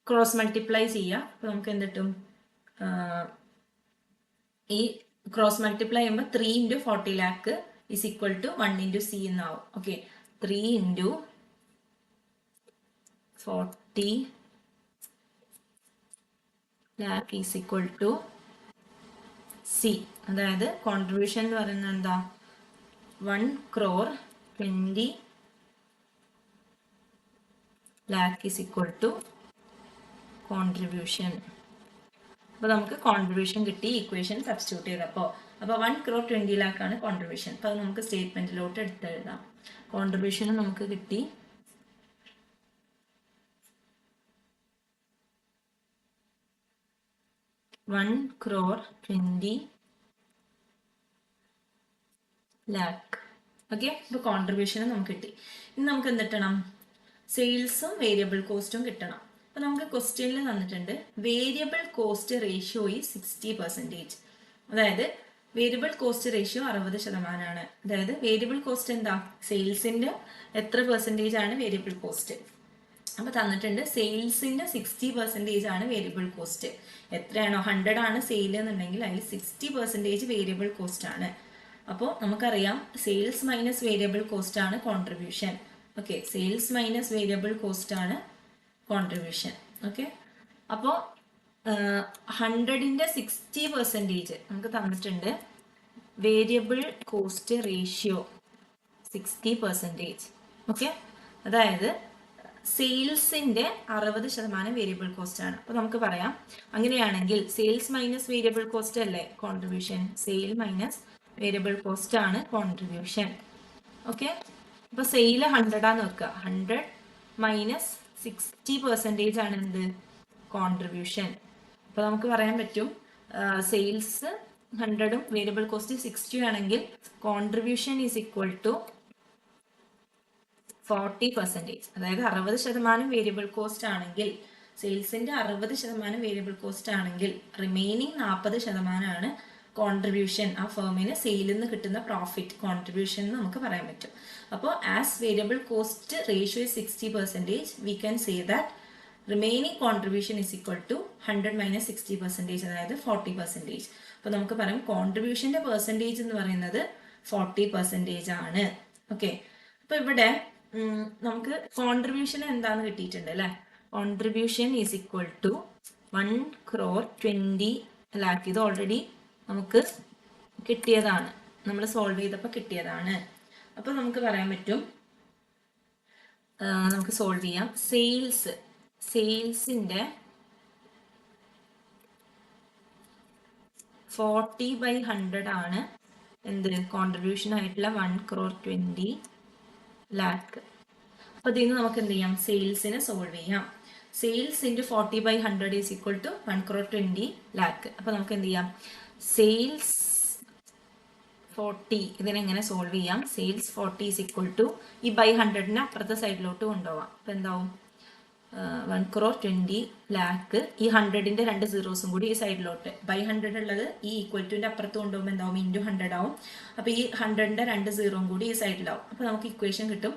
ക്രോസ് മൾട്ടിപ്ലൈ ചെയ്യാം. അപ്പൊ നമുക്ക് എന്ത് കിട്ടും? ഈ ക്രോസ് മൾട്ടിപ്ലൈ ചെയ്യുമ്പോൾ 3 into 40 lakh is equal to 1 into C എന്നാവും. Okay, 3 into 40 lakh is equal to C. അതായത് കോൺട്രിബ്യൂഷൻ എന്ന് പറയുന്നത് എന്താ? 1,20 lakh is equal to contribution. അപ്പൊ നമുക്ക് കോൺട്രിബ്യൂഷൻ കിട്ടി ഇക്വേഷൻ സബ്സ്റ്റിറ്റ്യൂട്ട് ചെയ്തപ്പോൾ. അപ്പൊ 1,20 lakh ആണ് കോൺട്രിബ്യൂഷൻ. അപ്പൊ അത് നമുക്ക് സ്റ്റേറ്റ്മെന്റിലോട്ട് എടുത്തെഴുതാം. കോൺട്രിബ്യൂഷൻ നമുക്ക് കിട്ടി 1,20 lakh. ഓക്കെ, അപ്പൊ കോൺട്രിബ്യൂഷൻ നമുക്ക് കിട്ടി. ഇനി നമുക്ക് എന്ത് കിട്ടണം? സെയിൽസും വേരിയബിൾ കോസ്റ്റും കിട്ടണം. അപ്പൊ നമുക്ക് ക്വസ്റ്റ്യനിൽ തന്നിട്ടുണ്ട് വേരിയബിൾ കോസ്റ്റ് റേഷ്യോ ഈ 60%. അതായത് വേരിയബിൾ കോസ്റ്റ് റേഷ്യോ 60%. അതായത് വേരിയബിൾ കോസ്റ്റ് എന്താ? സെയിൽസിന്റെ എത്ര പെർസെൻറ്റേജ് ആണ് വേരിയബിൾ കോസ്റ്റ്? അപ്പൊ തന്നിട്ടുണ്ട് സെയിൽസിന്റെ 60% ആണ് വേരിയബിൾ കോസ്റ്റ്. എത്രയാണോ 100 ആണ് സെയിൽ എന്നുണ്ടെങ്കിൽ അതിൽ 60% വേരിയബിൾ കോസ്റ്റ് ആണ്. അപ്പോൾ നമുക്കറിയാം സെയിൽസ് മൈനസ് വേരിയബിൾ കോസ്റ്റ് ആണ് contribution. Okay, sales minus variable cost ആണ് കോൺട്രിബ്യൂഷൻ. ഓക്കെ, അപ്പോൾ 100ന്റെ 60% നമുക്ക് തന്നിട്ടുണ്ട് വേരിയബിൾ കോസ്റ്റ് റേഷ്യോ 60%. ഓക്കെ, അതായത് സെയിൽസിന്റെ 60% വേരിയബിൾ കോസ്റ്റ് ആണ്. അപ്പൊ നമുക്ക് പറയാം, അങ്ങനെയാണെങ്കിൽ സെയിൽസ് മൈനസ് വേരിയബിൾ കോസ്റ്റ് അല്ലേ contribution? Sale minus variable cost ആണ് കോൺട്രിബ്യൂഷൻ. ഓക്കെ, അപ്പൊ സെയിൽ 100 ആന്ന് വെക്കുക. 100 മൈനസ് 60% ആണ് എന്ത്? കോൺട്രിബ്യൂഷൻ. അപ്പൊ നമുക്ക് പറയാൻ പറ്റും സെയിൽസ് 100ഉം വേരിയബിൾ കോസ്റ്റ് 60 ആണെങ്കിൽ കോൺട്രിബ്യൂഷൻ ഈസ് ഈക്വൽ ടു 40%. അതായത് 60% വേരിയബിൾ കോസ്റ്റ് ആണെങ്കിൽ, സെയിൽസിന്റെ 60% വേരിയബിൾ കോസ്റ്റ് ആണെങ്കിൽ റിമൈനിങ് 40% ആണ് കോൺട്രിബ്യൂഷൻ. ആ ഫേമിന് സെയിലിൽ നിന്ന് കിട്ടുന്ന പ്രോഫിറ്റ് കോൺട്രിബ്യൂഷൻ എന്ന് നമുക്ക് പറയാൻ പറ്റും. അപ്പോൾ as variable cost ratio 60%, we can say that remaining contribution is equal to 100 minus 60%, അതായത് 40%. അപ്പോൾ നമുക്ക് പറയാം കോൺട്രിബ്യൂഷന്റെ പെർസെൻറ്റേജ് എന്ന് പറയുന്നത് 40% ആണ്. ഓക്കെ, അപ്പൊ ഇവിടെ നമുക്ക് കോൺട്രിബ്യൂഷൻ എന്താന്ന് കിട്ടിയിട്ടുണ്ട് അല്ലെ. Contribution is equal to 1,20 lakh. ഇത് ഓൾറെഡി നമുക്ക് കിട്ടിയതാണ്, നമ്മൾ സോൾവ് ചെയ്തപ്പോൾ കിട്ടിയതാണ്. അപ്പൊ നമുക്ക് പറയാൻ പറ്റും, നമുക്ക് സോൾവ് ചെയ്യാം. സെയിൽസിന്റെ 40/100 ആണ് എന്ത്? കോൺട്രിബ്യൂഷൻ ആയിട്ടുള്ള 1,20 lakh. അപ്പൊ ഇതിൽ നിന്ന് നമുക്ക് എന്ത് ചെയ്യാം? സെയിൽസിനെ സോൾവ് ചെയ്യാം. Sales into 40/100 is equal to 1,20 lakh. അപ്പൊ നമുക്ക് എന്ത് ചെയ്യാം? സെയിൽസ് 40 ഇതിനെങ്ങനെ സോൾവ് ചെയ്യാം? സെയിൽസ് 40 ഈസ് ഈക്വൽ ടു ഈ ബൈ 100നെ അപ്പുറത്തെ സൈഡിലോട്ട് കൊണ്ടുപോവാം. അപ്പൊ എന്താവും? 1,20,00,000 ഈ 100ന്റെ 2 സീറോസും കൂടി ഈ സൈഡിലോട്ട് ബൈ 100 ഉള്ളത് ഈ ഈക്വൽ ടുന്റെ അപ്പുറത്ത് കൊണ്ടുപോകുമ്പോൾ എന്താവും ഇൻറ്റു 100 ആവും. അപ്പോൾ ഈ 100ന്റെ 2 സീറോയും കൂടി ഈ സൈഡിലാവും. അപ്പോൾ നമുക്ക് ഇക്വേഷൻ കിട്ടും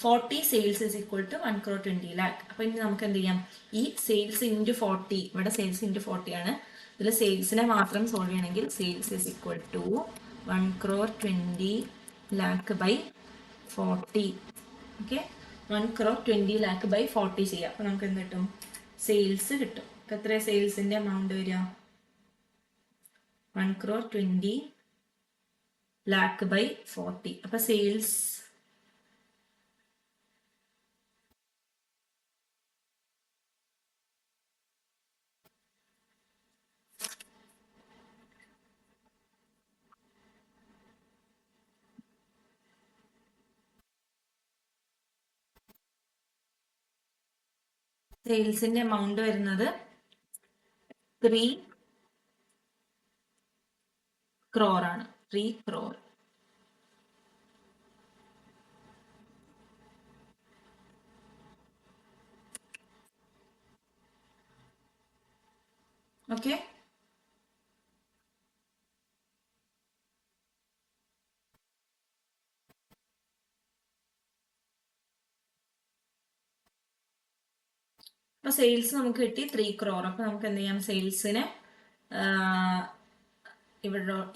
40 സെയിൽസ് ഇസ് ഈക്വൽ ടു 1,20,00,000. അപ്പോൾ ഇനി നമുക്ക് എന്ത് ചെയ്യാം, ഈ സെയിൽസ് ഇൻറ്റു 40, ഇവിടെ സെയിൽസ് ഇൻറ്റു 40 ആണ്. ഇതിൽ സെയിൽസിനെ മാത്രം സോൾവ് ചെയ്യണമെങ്കിൽ sales is equal to 1,20,00,000 by 40. Okay, 1,20,00,000 by 40 ചെയ്യാം. അപ്പോൾ നമുക്ക് എന്ത് കിട്ടും, സെയിൽസ് കിട്ടും. അപ്പോൾ എത്ര സെയിൽസിന്റെ എമൗണ്ട് വരിക, 1,20,00,000 ബൈ 40. അപ്പോൾ സെയിൽസ് സെയിൽസിന്റെ എമൗണ്ട് വരുന്നത് 3 crore ആണ്. 3 crore. ഓക്കെ, അപ്പോൾ സെയിൽസ് നമുക്ക് കിട്ടി 3 crore. അപ്പോൾ നമുക്ക് എന്ത് ചെയ്യാം, സെയിൽസിനെ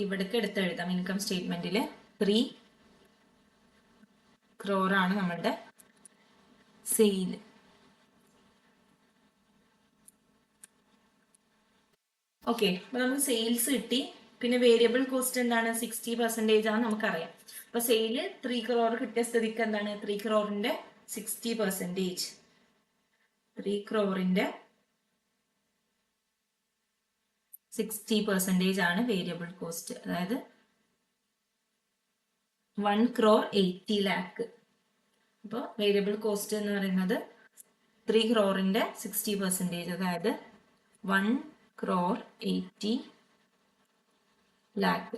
ഇവിടേക്ക് എടുത്ത് എഴുതാം. ഇൻകം സ്റ്റേറ്റ്മെന്റിൽ 3 crore ആണ് നമ്മളുടെ സെയിൽ. ഓക്കെ, അപ്പോൾ നമുക്ക് സെയിൽസ് കിട്ടി. പിന്നെ വേരിയബിൾ കോസ്റ്റ് എന്താണ്, 60% ആണ് നമുക്കറിയാം. അപ്പോൾ സെയിൽ 3 crore കിട്ടിയ സ്ഥിതിക്ക് എന്താണ്, 3 crore-ന്റെ 60%, 3 crore-ന്റെ 60% ആണ് വേരിയബിൾ കോസ്റ്റ്. അതായത് 1,80,00,000. അപ്പോൾ വേരിയബിൾ കോസ്റ്റ് എന്ന് പറയുന്നത് 3 crore-ന്റെ 60%, അതായത് 1,80,00,000.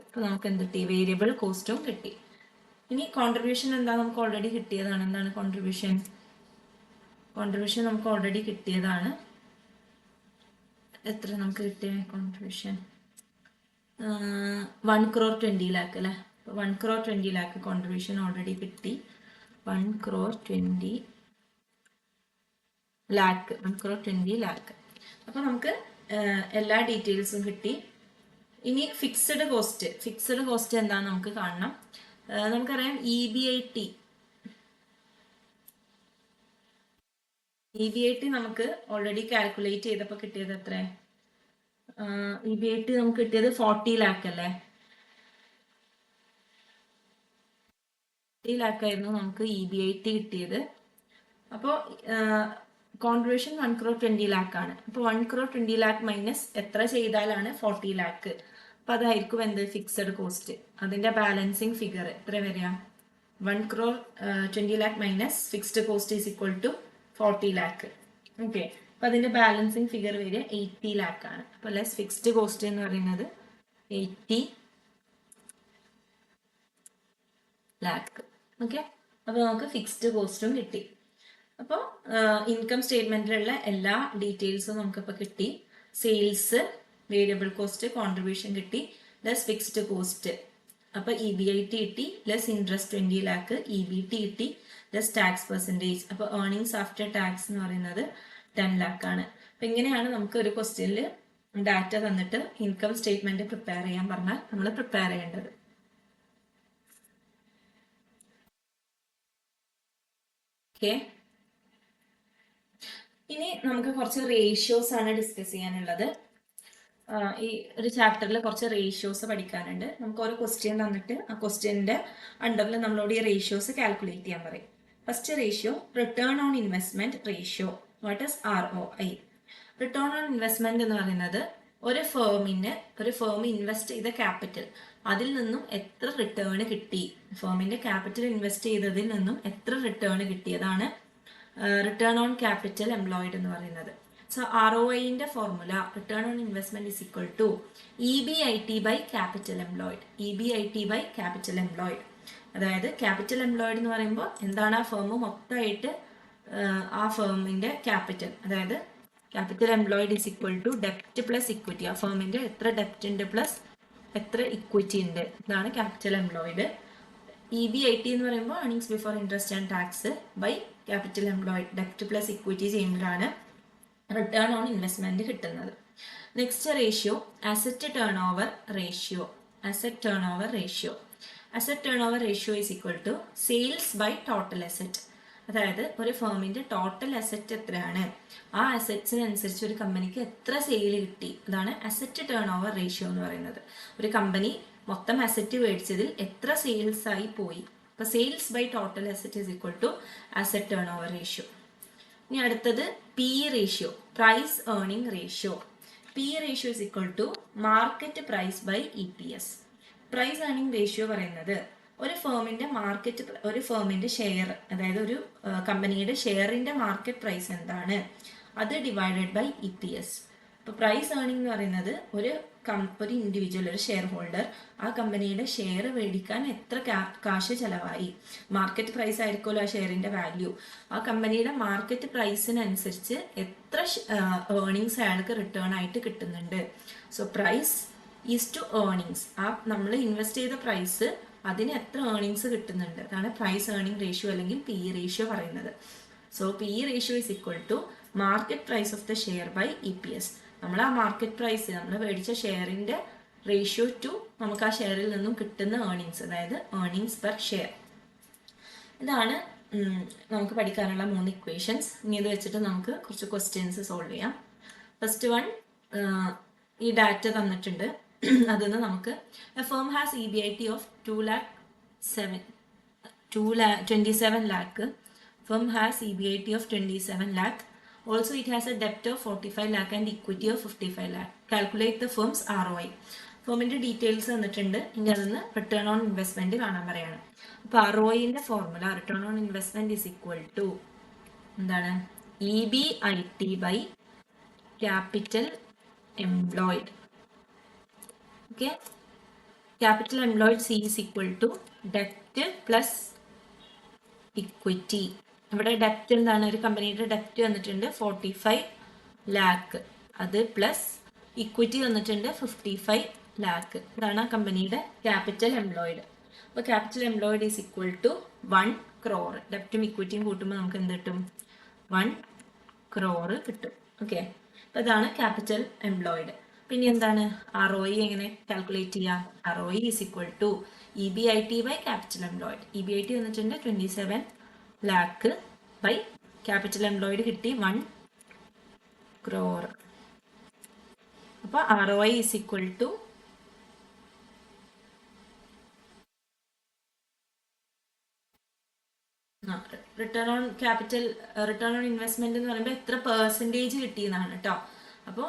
അപ്പോൾ നമുക്ക് എന്ത് കിട്ടി, വേരിയബിൾ കോസ്റ്റും കിട്ടി. ഇനി കോൺട്രിബ്യൂഷൻ എന്താ, നമുക്ക് ഓൾറെഡി കിട്ടിയതാണ്. എന്താണ് കോൺട്രിബ്യൂഷൻ? കോൺട്രിബ്യൂഷൻ നമുക്ക് ഓൾറെഡി കിട്ടിയതാണ്. എത്ര നമുക്ക് കിട്ടിയ കോൺട്രിബ്യൂഷൻ, 1,20,00,000 അല്ലേ. 1,20,00,000 കോൺട്രിബ്യൂഷൻ ഓൾറെഡി കിട്ടി. 1,20,00,000. അപ്പോൾ നമുക്ക് എല്ലാ ഡീറ്റെയിൽസും കിട്ടി. ഇനി ഫിക്സഡ് കോസ്റ്റ് എന്താണെന്ന് നമുക്ക് കാണണം. നമുക്കറിയാം EBIT നമുക്ക് ഓൾറെഡി കാൽക്കുലേറ്റ് ചെയ്തപ്പോൾ കിട്ടിയത് എത്ര, EBIT നമുക്ക് കിട്ടിയത് 40 lakh അല്ലേ. 40 lakh ആയിരുന്നു നമുക്ക് EBIT കിട്ടിയത്. അപ്പോൾ കോൺട്രിബ്യൂഷൻ 1,20,00,000 ആണ്. അപ്പോൾ 1,20,00,000 മൈനസ് എത്ര ചെയ്താലാണ് 40 lakh. അപ്പോൾ അതായിരിക്കും എന്ത്, ഫിക്സഡ് കോസ്റ്റ്. അതിന്റെ ബാലൻസിങ് ഫിഗർ എത്ര വരിക, 1,20,00,000 minus fixed cost is equal to 40 lakh. Okay, അപ്പൊ അതിന്റെ ബാലൻസിങ് ഫിഗർ വരിക 80 lakh ആണ്. അപ്പൊ ലെസ് ഫിക്സ്ഡ് കോസ്റ്റ് എന്ന് പറയുന്നത് 80 lakh. ഓക്കെ, അപ്പൊ നമുക്ക് ഫിക്സ്ഡ് കോസ്റ്റും കിട്ടി. അപ്പോൾ ഇൻകം സ്റ്റേറ്റ്മെന്റിലുള്ള എല്ലാ ഡീറ്റെയിൽസും നമുക്കിപ്പോൾ കിട്ടി. സെയിൽസ്, വേരിയബിൾ കോസ്റ്റ്, കോൺട്രിബ്യൂഷൻ കിട്ടി, ലെസ് ഫിക്സ്ഡ് കോസ്റ്റ്. അപ്പൊ EBIT കിട്ടി, ലെസ് ഇൻട്രസ്റ്റ് 20 lakh, EBT കിട്ടി, ലെസ് ടാക്സ് പെർസെൻറ്റേജ്. അപ്പോൾ ഏർണിങ്സ് ആഫ്റ്റർ ടാക്സ് എന്ന് പറയുന്നത് 10 lakh ആണ്. അപ്പൊ ഇങ്ങനെയാണ് നമുക്ക് ഒരു ക്വസ്റ്റ്യനിൽ ഡാറ്റ തന്നിട്ട് ഇൻകം സ്റ്റേറ്റ്മെന്റ് പ്രിപ്പയർ ചെയ്യാൻ പറഞ്ഞാൽ നമ്മൾ പ്രിപ്പയർ ചെയ്യേണ്ടത്. ഓക്കെ, ഇനി നമുക്ക് കുറച്ച് റേഷ്യോസ് ആണ് ഡിസ്കസ് ചെയ്യാനുള്ളത്. ഈ ഒരു ചാപ്റ്ററിൽ കുറച്ച് റേഷ്യോസ് പഠിക്കാനുണ്ട്. നമുക്ക് ഓരോ ക്വസ്റ്റ്യൻ തന്നിട്ട് ആ ക്വസ്റ്റ്യൻ്റെ അണ്ടറിൽ നമ്മളോട് ഈ റേഷ്യോസ് കാൽക്കുലേറ്റ് ചെയ്യാൻ പറയും. First ratio return on investment ratio. What is ROI? Return on investment എന്ന് പറയുന്നത് ഒരു ഫേം ഇൻവെസ്റ്റ് ചെയ്ത ക്യാപിറ്റൽ, അതിൽ നിന്നും എത്ര റിട്ടേൺ കിട്ടി, ഫേമിന്റെ ക്യാപിറ്റൽ ഇൻവെസ്റ്റ് ചെയ്തതിൽ നിന്നും എത്ര റിട്ടേൺ കിട്ടിയതാണ് റിട്ടേൺ ഓൺ ക്യാപിറ്റൽ എംപ്ലോയിഡ് എന്ന് പറയുന്നത്. സോ ROI-ന്റെ formula return on investment is equal to EBIT by capital employed. EBIT by capital employed. അതായത് ക്യാപിറ്റൽ എംപ്ലോയിഡ് എന്ന് പറയുമ്പോൾ എന്താണ്, ആ ഫേം മൊത്തമായിട്ട് ആ ഫേമിൻ്റെ ക്യാപിറ്റൽ, അതായത് capital employed is equal to ഡെപ്റ്റ് പ്ലസ് ഇക്വിറ്റി. ആ ഫേമിൻ്റെ എത്ര ഡെപ്റ്റ് ഉണ്ട് പ്ലസ് എത്ര ഇക്വിറ്റി ഉണ്ട്, ഇതാണ് ക്യാപിറ്റൽ എംപ്ലോയിഡ്. EBIT എന്ന് പറയുമ്പോൾ earnings before interest and tax by capital employed, ഡെപ്റ്റ് പ്ലസ് ഇക്വിറ്റി ചെയ്യുമ്പോഴാണ് റിട്ടേൺ ഓൺ ഇൻവെസ്റ്റ്മെന്റ് കിട്ടുന്നത്. Next ratio asset turnover ratio. Asset turnover ratio, asset turnover ratio is equal to sales by total asset. അതായത് ഒരു ഫേമിന്റെ total asset എത്രയാണ്, ആ അസറ്റ്സിനനുസരിച്ച് ഒരു കമ്പനിക്ക് എത്ര സെയിൽ കിട്ടി, അതാണ് അസറ്റ് ടേൺ ഓവർ റേഷ്യോ എന്ന് പറയുന്നത്. ഒരു കമ്പനി മൊത്തം അസറ്റ് മേടിച്ചതിൽ എത്ര സെയിൽസ് ആയി പോയി. അപ്പൊ sales by total asset is equal to asset turnover ratio. ഇനി അടുത്തത് P ratio, price earning ratio. P ratio is equal to market price by EPS. Price earning ratio പറയുന്നത് ഒരു ഫേമിന്റെ share, അതായത് ഒരു കമ്പനിയുടെ ഷെയറിന്റെ മാർക്കറ്റ് പ്രൈസ് എന്താണ്, അത് divided by EPS. ഇപ്പൊ പ്രൈസ് ഏർണിംഗ് എന്ന് പറയുന്നത് ഒരു ഇൻഡിവിജ്വൽ, ഒരു ഷെയർ ഹോൾഡർ ആ കമ്പനിയുടെ ഷെയർ മേടിക്കാൻ എത്ര കാശ് ചെലവായി, മാർക്കറ്റ് പ്രൈസ് ആയിരിക്കുമല്ലോ ആ ഷെയറിന്റെ വാല്യൂ, ആ കമ്പനിയുടെ മാർക്കറ്റ് പ്രൈസിനനുസരിച്ച് എത്ര ഏർണിങ്സ് അയാൾക്ക് റിട്ടേൺ ആയിട്ട് കിട്ടുന്നുണ്ട്. So price is to earnings, ആ നമ്മൾ ഇൻവെസ്റ്റ് ചെയ്ത പ്രൈസ് അതിന് എത്ര ഏർണിങ്സ് കിട്ടുന്നുണ്ട്, അതാണ് പ്രൈസ് ഏർണിംഗ് റേഷ്യോ അല്ലെങ്കിൽ PE റേഷ്യോ പറയുന്നത്. So PE ratio is equal to market price of the share by EPS. നമ്മൾ ആ മാർക്കറ്റ് പ്രൈസ്, നമ്മൾ മേടിച്ച ഷെയറിന്റെ റേഷ്യോ ടു നമുക്ക് ആ ഷെയറിൽ നിന്നും കിട്ടുന്ന ഏർണിങ്സ്, അതായത് ഏർണിങ്സ് പെർ ഷെയർ. ഇതാണ് നമുക്ക് പഠിക്കാനുള്ള 3 ഇക്വേഷൻസ്. ഇനി ഇത് വെച്ചിട്ട് നമുക്ക് കുറച്ച് ക്വസ്റ്റ്യൻസ് സോൾവ് ചെയ്യാം. ഫസ്റ്റ് വൺ, ഈ ഡാറ്റ തന്നിട്ടുണ്ട്, അതിന് നമുക്ക് A firm has EBIT of 27 lakh. Firm has EBIT of 27 lakh. Also, it has a debt of 45 lakh and equity of 55 lakh. Calculate the firm's ROI. ഫേമിൻ്റെ details തന്നിട്ടുണ്ട്. ഇനി അതിന് return on investment കാണാൻ പറയാണ്. അപ്പോൾ ROIന്റെ formula, return on investment is equal to എന്താണ്, EBIT by capital employed. Okay, capital employed C is equal to ഡെപ്റ്റ് plus equity. ഇവിടെ ഡെപ്റ്റ് എന്താണ്, ഒരു കമ്പനിയുടെ ഡെപ്റ്റ് വന്നിട്ടുണ്ട് 45 lakh, അത് പ്ലസ് ഇക്വിറ്റി വന്നിട്ടുണ്ട് 55 lakh. ഇതാണ് ആ കമ്പനിയുടെ ക്യാപിറ്റൽ എംപ്ലോയിഡ്. അപ്പോൾ capital employed is equal to 1 crore. ഡെപ്റ്റും ഇക്വിറ്റിയും കൂട്ടുമ്പോൾ നമുക്ക് എന്ത് കിട്ടും, 1 crore കിട്ടും. ഓക്കെ, അപ്പോൾ ഇതാണ് ക്യാപിറ്റൽ എംപ്ലോയിഡ്. പിന്നെ എന്താണ് ROI എങ്ങനെ കാൽക്കുലേറ്റ് ചെയ്യാം, ROI is equal to EBIT by capital employed. EBIT വന്നിട്ടുണ്ട് 27 lakh ബൈ ക്യാപിറ്റൽ എംപ്ലോയിഡ് കിട്ടി 1 crore. അപ്പോൾ ROI is equal to return on capital, return on investment എന്ന് പറയുമ്പോൾ എത്ര പെർസെൻറ്റേജ് കിട്ടിയെന്നാണ് കേട്ടോ. അപ്പോൾ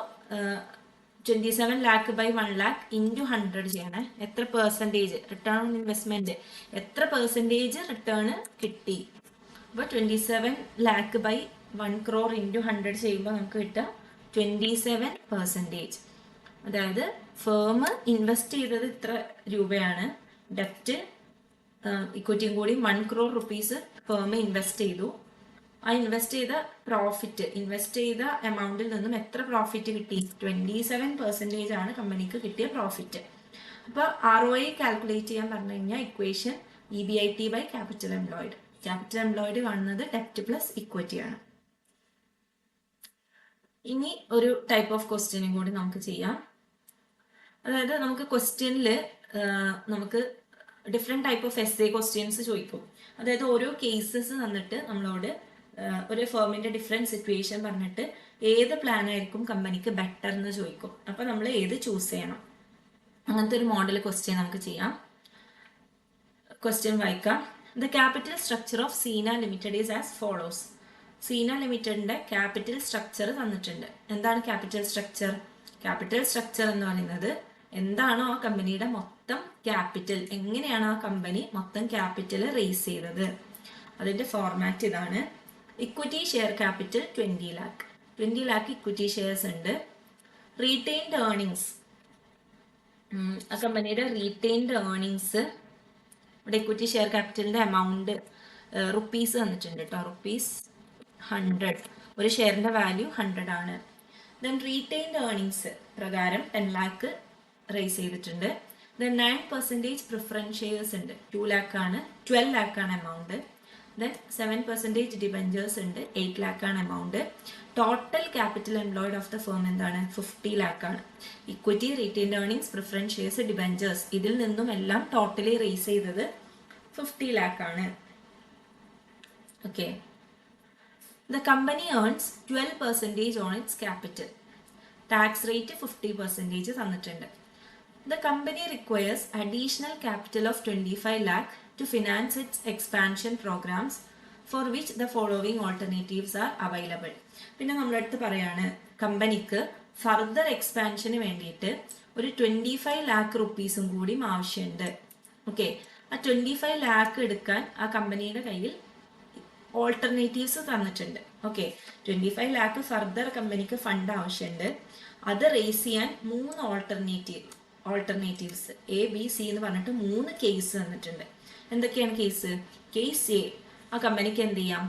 27 lakh ബൈ 1 lakh ഇൻറ്റു 100 ചെയ്യണേ. എത്ര പെർസെൻറ്റേജ് റിട്ടേൺ ഓൺ ഇൻവെസ്റ്റ്മെന്റ്, എത്ര പെർസെൻറ്റേജ് റിട്ടേൺ കിട്ടി. അപ്പോൾ 27 lakh ബൈ 1 crore ഇൻറ്റു 100 ചെയ്യുമ്പോൾ നമുക്ക് കിട്ടുക 27%. അതായത് ഫേം ഇൻവെസ്റ്റ് ചെയ്തത് ഇത്ര രൂപയാണ്, ഡെപ്റ്റ് ഇക്വിറ്റിയും കൂടി 1 crore rupees ഫേം ഇൻവെസ്റ്റ് ചെയ്തു. ആ ഇൻവെസ്റ്റ് ചെയ്ത പ്രോഫിറ്റ്, ഇൻവെസ്റ്റ് ചെയ്ത എമൗണ്ടിൽ നിന്നും എത്ര പ്രോഫിറ്റ് കിട്ടി, 27% ആണ് കമ്പനിക്ക് കിട്ടിയ പ്രോഫിറ്റ്. അപ്പോൾ ROI കാൽക്കുലേറ്റ് ചെയ്യാൻ പറഞ്ഞു കഴിഞ്ഞാൽ equation EBIT by capital employed. Capital employed കാണുന്നത് ഡെപ്റ്റ് പ്ലസ് ഇക്വിറ്റി ആണ്. ഇനി ഒരു ടൈപ്പ് ഓഫ് ക്വസ്റ്റ്യനും കൂടി നമുക്ക് ചെയ്യാം. അതായത് നമുക്ക് ക്വസ്റ്റ്യനിൽ നമുക്ക് different type of essay questions ചോദിക്കും. അതായത് ഓരോ കേസസ് തന്നിട്ട് നമ്മളോട് ഒരു ഫേമിൻ്റെ ഡിഫറെൻറ്റ് സിറ്റുവേഷൻ പറഞ്ഞിട്ട് ഏത് പ്ലാൻ ആയിരിക്കും കമ്പനിക്ക് ബെറ്റർ എന്ന് ചോദിക്കും. അപ്പോൾ നമ്മൾ ഏത് ചൂസ് ചെയ്യണം, അങ്ങനത്തെ ഒരു മോഡൽ ക്വസ്റ്റ്യൻ നമുക്ക് ചെയ്യാം. ക്വസ്റ്റ്യൻ വായിക്കാം. The capital structure of Seena limited is as follows. Seena ലിമിറ്റഡിന്റെ ക്യാപിറ്റൽ സ്ട്രക്ചർ തന്നിട്ടുണ്ട്. എന്താണ് ക്യാപിറ്റൽ സ്ട്രക്ചർ? ക്യാപിറ്റൽ സ്ട്രക്ചർ എന്ന് പറയുന്നത് എന്താണോ ആ കമ്പനിയുടെ മൊത്തം ക്യാപിറ്റൽ, എങ്ങനെയാണ് ആ കമ്പനി മൊത്തം ക്യാപിറ്റൽ റേസ് ചെയ്തത്, അതിന്റെ ഫോർമാറ്റ് ഇതാണ്. Equity share capital 20 lakh. 20 lakh equity shares ഉണ്ട്. റീറ്റെയിൻഡ് ഏർണിങ്സ്, ആ കമ്പനിയുടെ റീറ്റെയിൻഡ് ഏർണിങ്സ്, ഇവിടെ ഇക്വിറ്റി ഷെയർ ക്യാപിറ്റലിന്റെ എമൗണ്ട് റുപ്പീസ് തന്നിട്ടുണ്ട് കേട്ടോ. റുപ്പീസ് 100, ഒരു ഷെയറിൻ്റെ വാല്യൂ 100 ആണ്. ദെൻ റീറ്റെയിൻഡ് ഏർണിങ്സ് പ്രകാരം 10 lakh റേസ് ചെയ്തിട്ടുണ്ട്. ദെൻ 9% പ്രിഫറൻസ് ഷെയർസ് ഉണ്ട്, 2 lakh ആണ്, 12 lakh ആണ് എമൗണ്ട്. ദെൻ 7% ഡിബഞ്ചേഴ്സ് ഉണ്ട്, 8 lakh ആണ് amount. Total capital employed of the firm എന്താണ്? 50 lakh ആണ്. Equity, retained earnings, preference shares, debentures ഇതിൽ നിന്നും എല്ലാം ടോട്ടലി റേസ് ചെയ്തത് 50 lakh ആണ്. Okay. The company earns 12% on its capital. Tax rate 50% തന്നിട്ടുണ്ട്. The company requires additional capital of 25 lakh to finance its expansion programs for which the following alternatives are available. പിന്നെ നമ്മളടുത്ത് പറയാണ് കമ്പനിക്ക് further എക്സ്പാൻഷന് വേണ്ടിയിട്ട് ഒരു 25 lakh റുപ്പീസും കൂടി ആവശ്യമുണ്ട്. ഓക്കെ, ആ 25 lakh എടുക്കാൻ ആ കമ്പനിയുടെ കയ്യിൽ ഓൾട്ടർനേറ്റീവ്സ് തന്നിട്ടുണ്ട്. ഓക്കെ, 25 lakh ഫർദർ കമ്പനിക്ക് ഫണ്ട് ആവശ്യമുണ്ട്. അത് റേസ് ചെയ്യാൻ 3 ഓൾട്ടർനേറ്റീവ്സ് ABC എന്ന് പറഞ്ഞിട്ട് 3 കേസ് തന്നിട്ടുണ്ട്. എന്തൊക്കെയാണ് കേസ്? കേസ് എ, ആ കമ്പനിക്ക് എന്ത് ചെയ്യാം?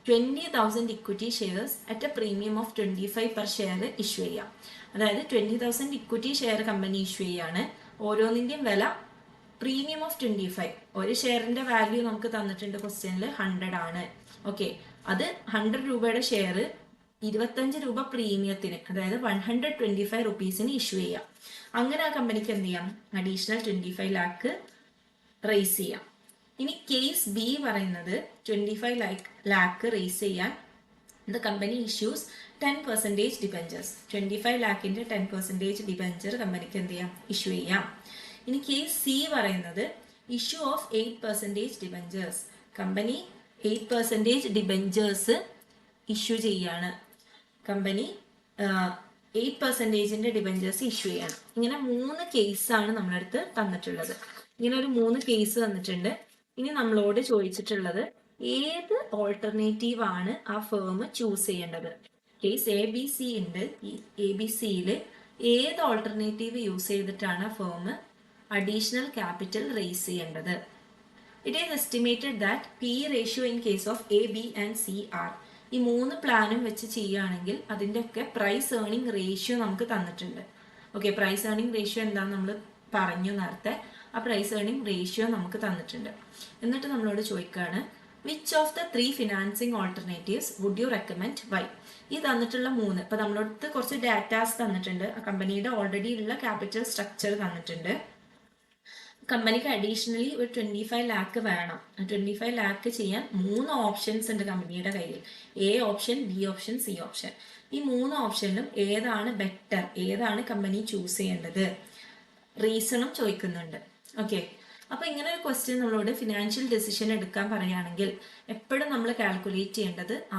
20,000 equity shares at a premium of 25 per share issue ചെയ്യാം. അതായത് 20,000 ഇക്വിറ്റി ഷെയർ കമ്പനി ഇഷ്യൂ ചെയ്യാണ്. ഓരോന്നിൻ്റെയും വില പ്രീമിയം ഓഫ് 25. ഒരു ഷെയറിന്റെ വാല്യൂ നമുക്ക് തന്നിട്ടുണ്ട് ക്വസ്റ്റ്യനിൽ 100 ആണ്. ഓക്കെ, അത് 100 രൂപയുടെ ഷെയർ 25 രൂപ പ്രീമിയത്തിന്, അതായത് 125 റുപ്പീസിന് ഇഷ്യൂ ചെയ്യാം. അങ്ങനെ ആ കമ്പനിക്ക് എന്ത് ചെയ്യാം? അഡീഷണൽ 25 lakh റേസ് ചെയ്യാം. ഇനി കേസ് ബി പറയുന്നത് 25 lakh റേസ് ചെയ്യാൻ the company issues 10% debentures. 25 lakhന്റെ 10% debenture കമ്പനിക്ക് എന്ത് ചെയ്യാം? ഇഷ്യൂ ചെയ്യാം. ഇനി കേസ് സി പറയുന്നത് issue of 8% debentures. Company 8% debentures issue ചെയ്യാണ്. കമ്പനി 8%ന്റെ ഡിബഞ്ചേഴ്സ് ഇഷ്യൂ ചെയ്യണം. ഇങ്ങനെ 3 കേസാണ് നമ്മളടുത്ത് തന്നിട്ടുള്ളത്. ഇങ്ങനെ ഒരു 3 കേസ് തന്നിട്ടുണ്ട്. ഇനി നമ്മളോട് ചോദിച്ചിട്ടുള്ളത് ഏത് ഓൾട്ടർനേറ്റീവ് ആണ് ആ ഫേം ചൂസ് ചെയ്യേണ്ടത്. കേസ് ABC ഉണ്ട്. ഈ ABCയിൽ ഏത് ഓൾട്ടർനേറ്റീവ് യൂസ് ചെയ്തിട്ടാണ് ആ ഫേം അഡീഷണൽ ക്യാപിറ്റൽ റേസ് ചെയ്യേണ്ടത്? It is estimated that PE ratio in case of A, B and C are. ഈ 3 പ്ലാനും വെച്ച് ചെയ്യുകയാണെങ്കിൽ അതിൻ്റെയൊക്കെ പ്രൈസ് ഏർണിംഗ് റേഷ്യോ നമുക്ക് തന്നിട്ടുണ്ട്. ഓക്കെ, പ്രൈസ് ഏർണിംഗ് റേഷ്യോ എന്താണെന്ന് നമ്മൾ പറഞ്ഞു നേരത്തെ. ആ പ്രൈസ് ഏർണിംഗ് റേഷ്യോ നമുക്ക് തന്നിട്ടുണ്ട്. എന്നിട്ട് നമ്മളോട് ചോദിക്കുകയാണ് which of the 3 financing alternatives would you recommend why? ഈ തന്നിട്ടുള്ള 3, ഇപ്പം നമ്മളടുത്ത് കുറച്ച് ഡാറ്റാസ് തന്നിട്ടുണ്ട്. ആ കമ്പനിയുടെ ഓൾറെഡി ഉള്ള ക്യാപിറ്റൽ സ്ട്രക്ചർ തന്നിട്ടുണ്ട്. കമ്പനിക്ക് അഡീഷണലി ഒരു 25 lakh വേണം. 25 lakh ചെയ്യാൻ 3 ഓപ്ഷൻസ് ഉണ്ട് കമ്പനിയുടെ കയ്യിൽ. A option, B option, C option. ഈ 3 ഓപ്ഷനിലും ഏതാണ് ബെറ്റർ, ഏതാണ് കമ്പനി ചൂസ് ചെയ്യേണ്ടത്, റീസണും ചോദിക്കുന്നുണ്ട്. ഓക്കെ, അപ്പൊ ഇങ്ങനെ ഒരു ക്വസ്റ്റ്യൻ നമ്മളോട് ഫിനാൻഷ്യൽ ഡിസിഷൻ എടുക്കാൻ പറയുകയാണെങ്കിൽ എപ്പോഴും നമ്മൾ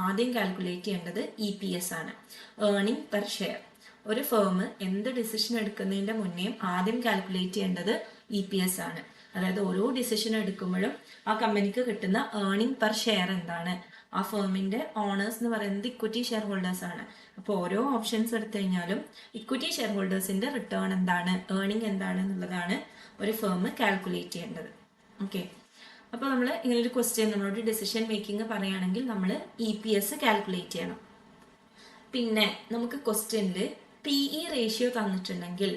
ആദ്യം കാൽക്കുലേറ്റ് ചെയ്യേണ്ടത് EPS ആണ്, ഏർണിംഗ് പെർ ഷെയർ. ഒരു ഫേം എന്ത് ഡിസിഷൻ എടുക്കുന്നതിന്റെ മുന്നേ ആദ്യം കാൽക്കുലേറ്റ് ചെയ്യേണ്ടത് EPS ആണ്. അതായത് ഓരോ ഡിസിഷൻ എടുക്കുമ്പോഴും ആ കമ്പനിക്ക് കിട്ടുന്ന ഏർണിംഗ് പെർ ഷെയർ എന്താണ്. ആ ഫേമിന്റെ ഓണേഴ്സ് എന്ന് പറയുന്നത് ഇക്വിറ്റി ഷെയർ ഹോൾഡേഴ്സ് ആണ്. അപ്പോൾ ഓരോ ഓപ്ഷൻസ് എടുത്തു കഴിഞ്ഞാലും ഇക്വിറ്റി ഷെയർ ഹോൾഡേഴ്സിന്റെ റിട്ടേൺ എന്താണ്, ഏർണിംഗ് എന്താണ് എന്നുള്ളതാണ് ഒരു ഫേം കാൽക്കുലേറ്റ് ചെയ്യേണ്ടത്. ഓക്കെ, അപ്പോൾ നമ്മൾ ഇങ്ങനെ ഒരു ക്വസ്റ്റ്യൻ നമ്മളോട് ഡിസിഷൻ മേക്കിംഗ് പറയുകയാണെങ്കിൽ നമ്മൾ EPS കാൽക്കുലേറ്റ് ചെയ്യണം. പിന്നെ നമുക്ക് ക്വസ്റ്റ്യനിൽ PE റേഷ്യോ തന്നിട്ടുണ്ടെങ്കിൽ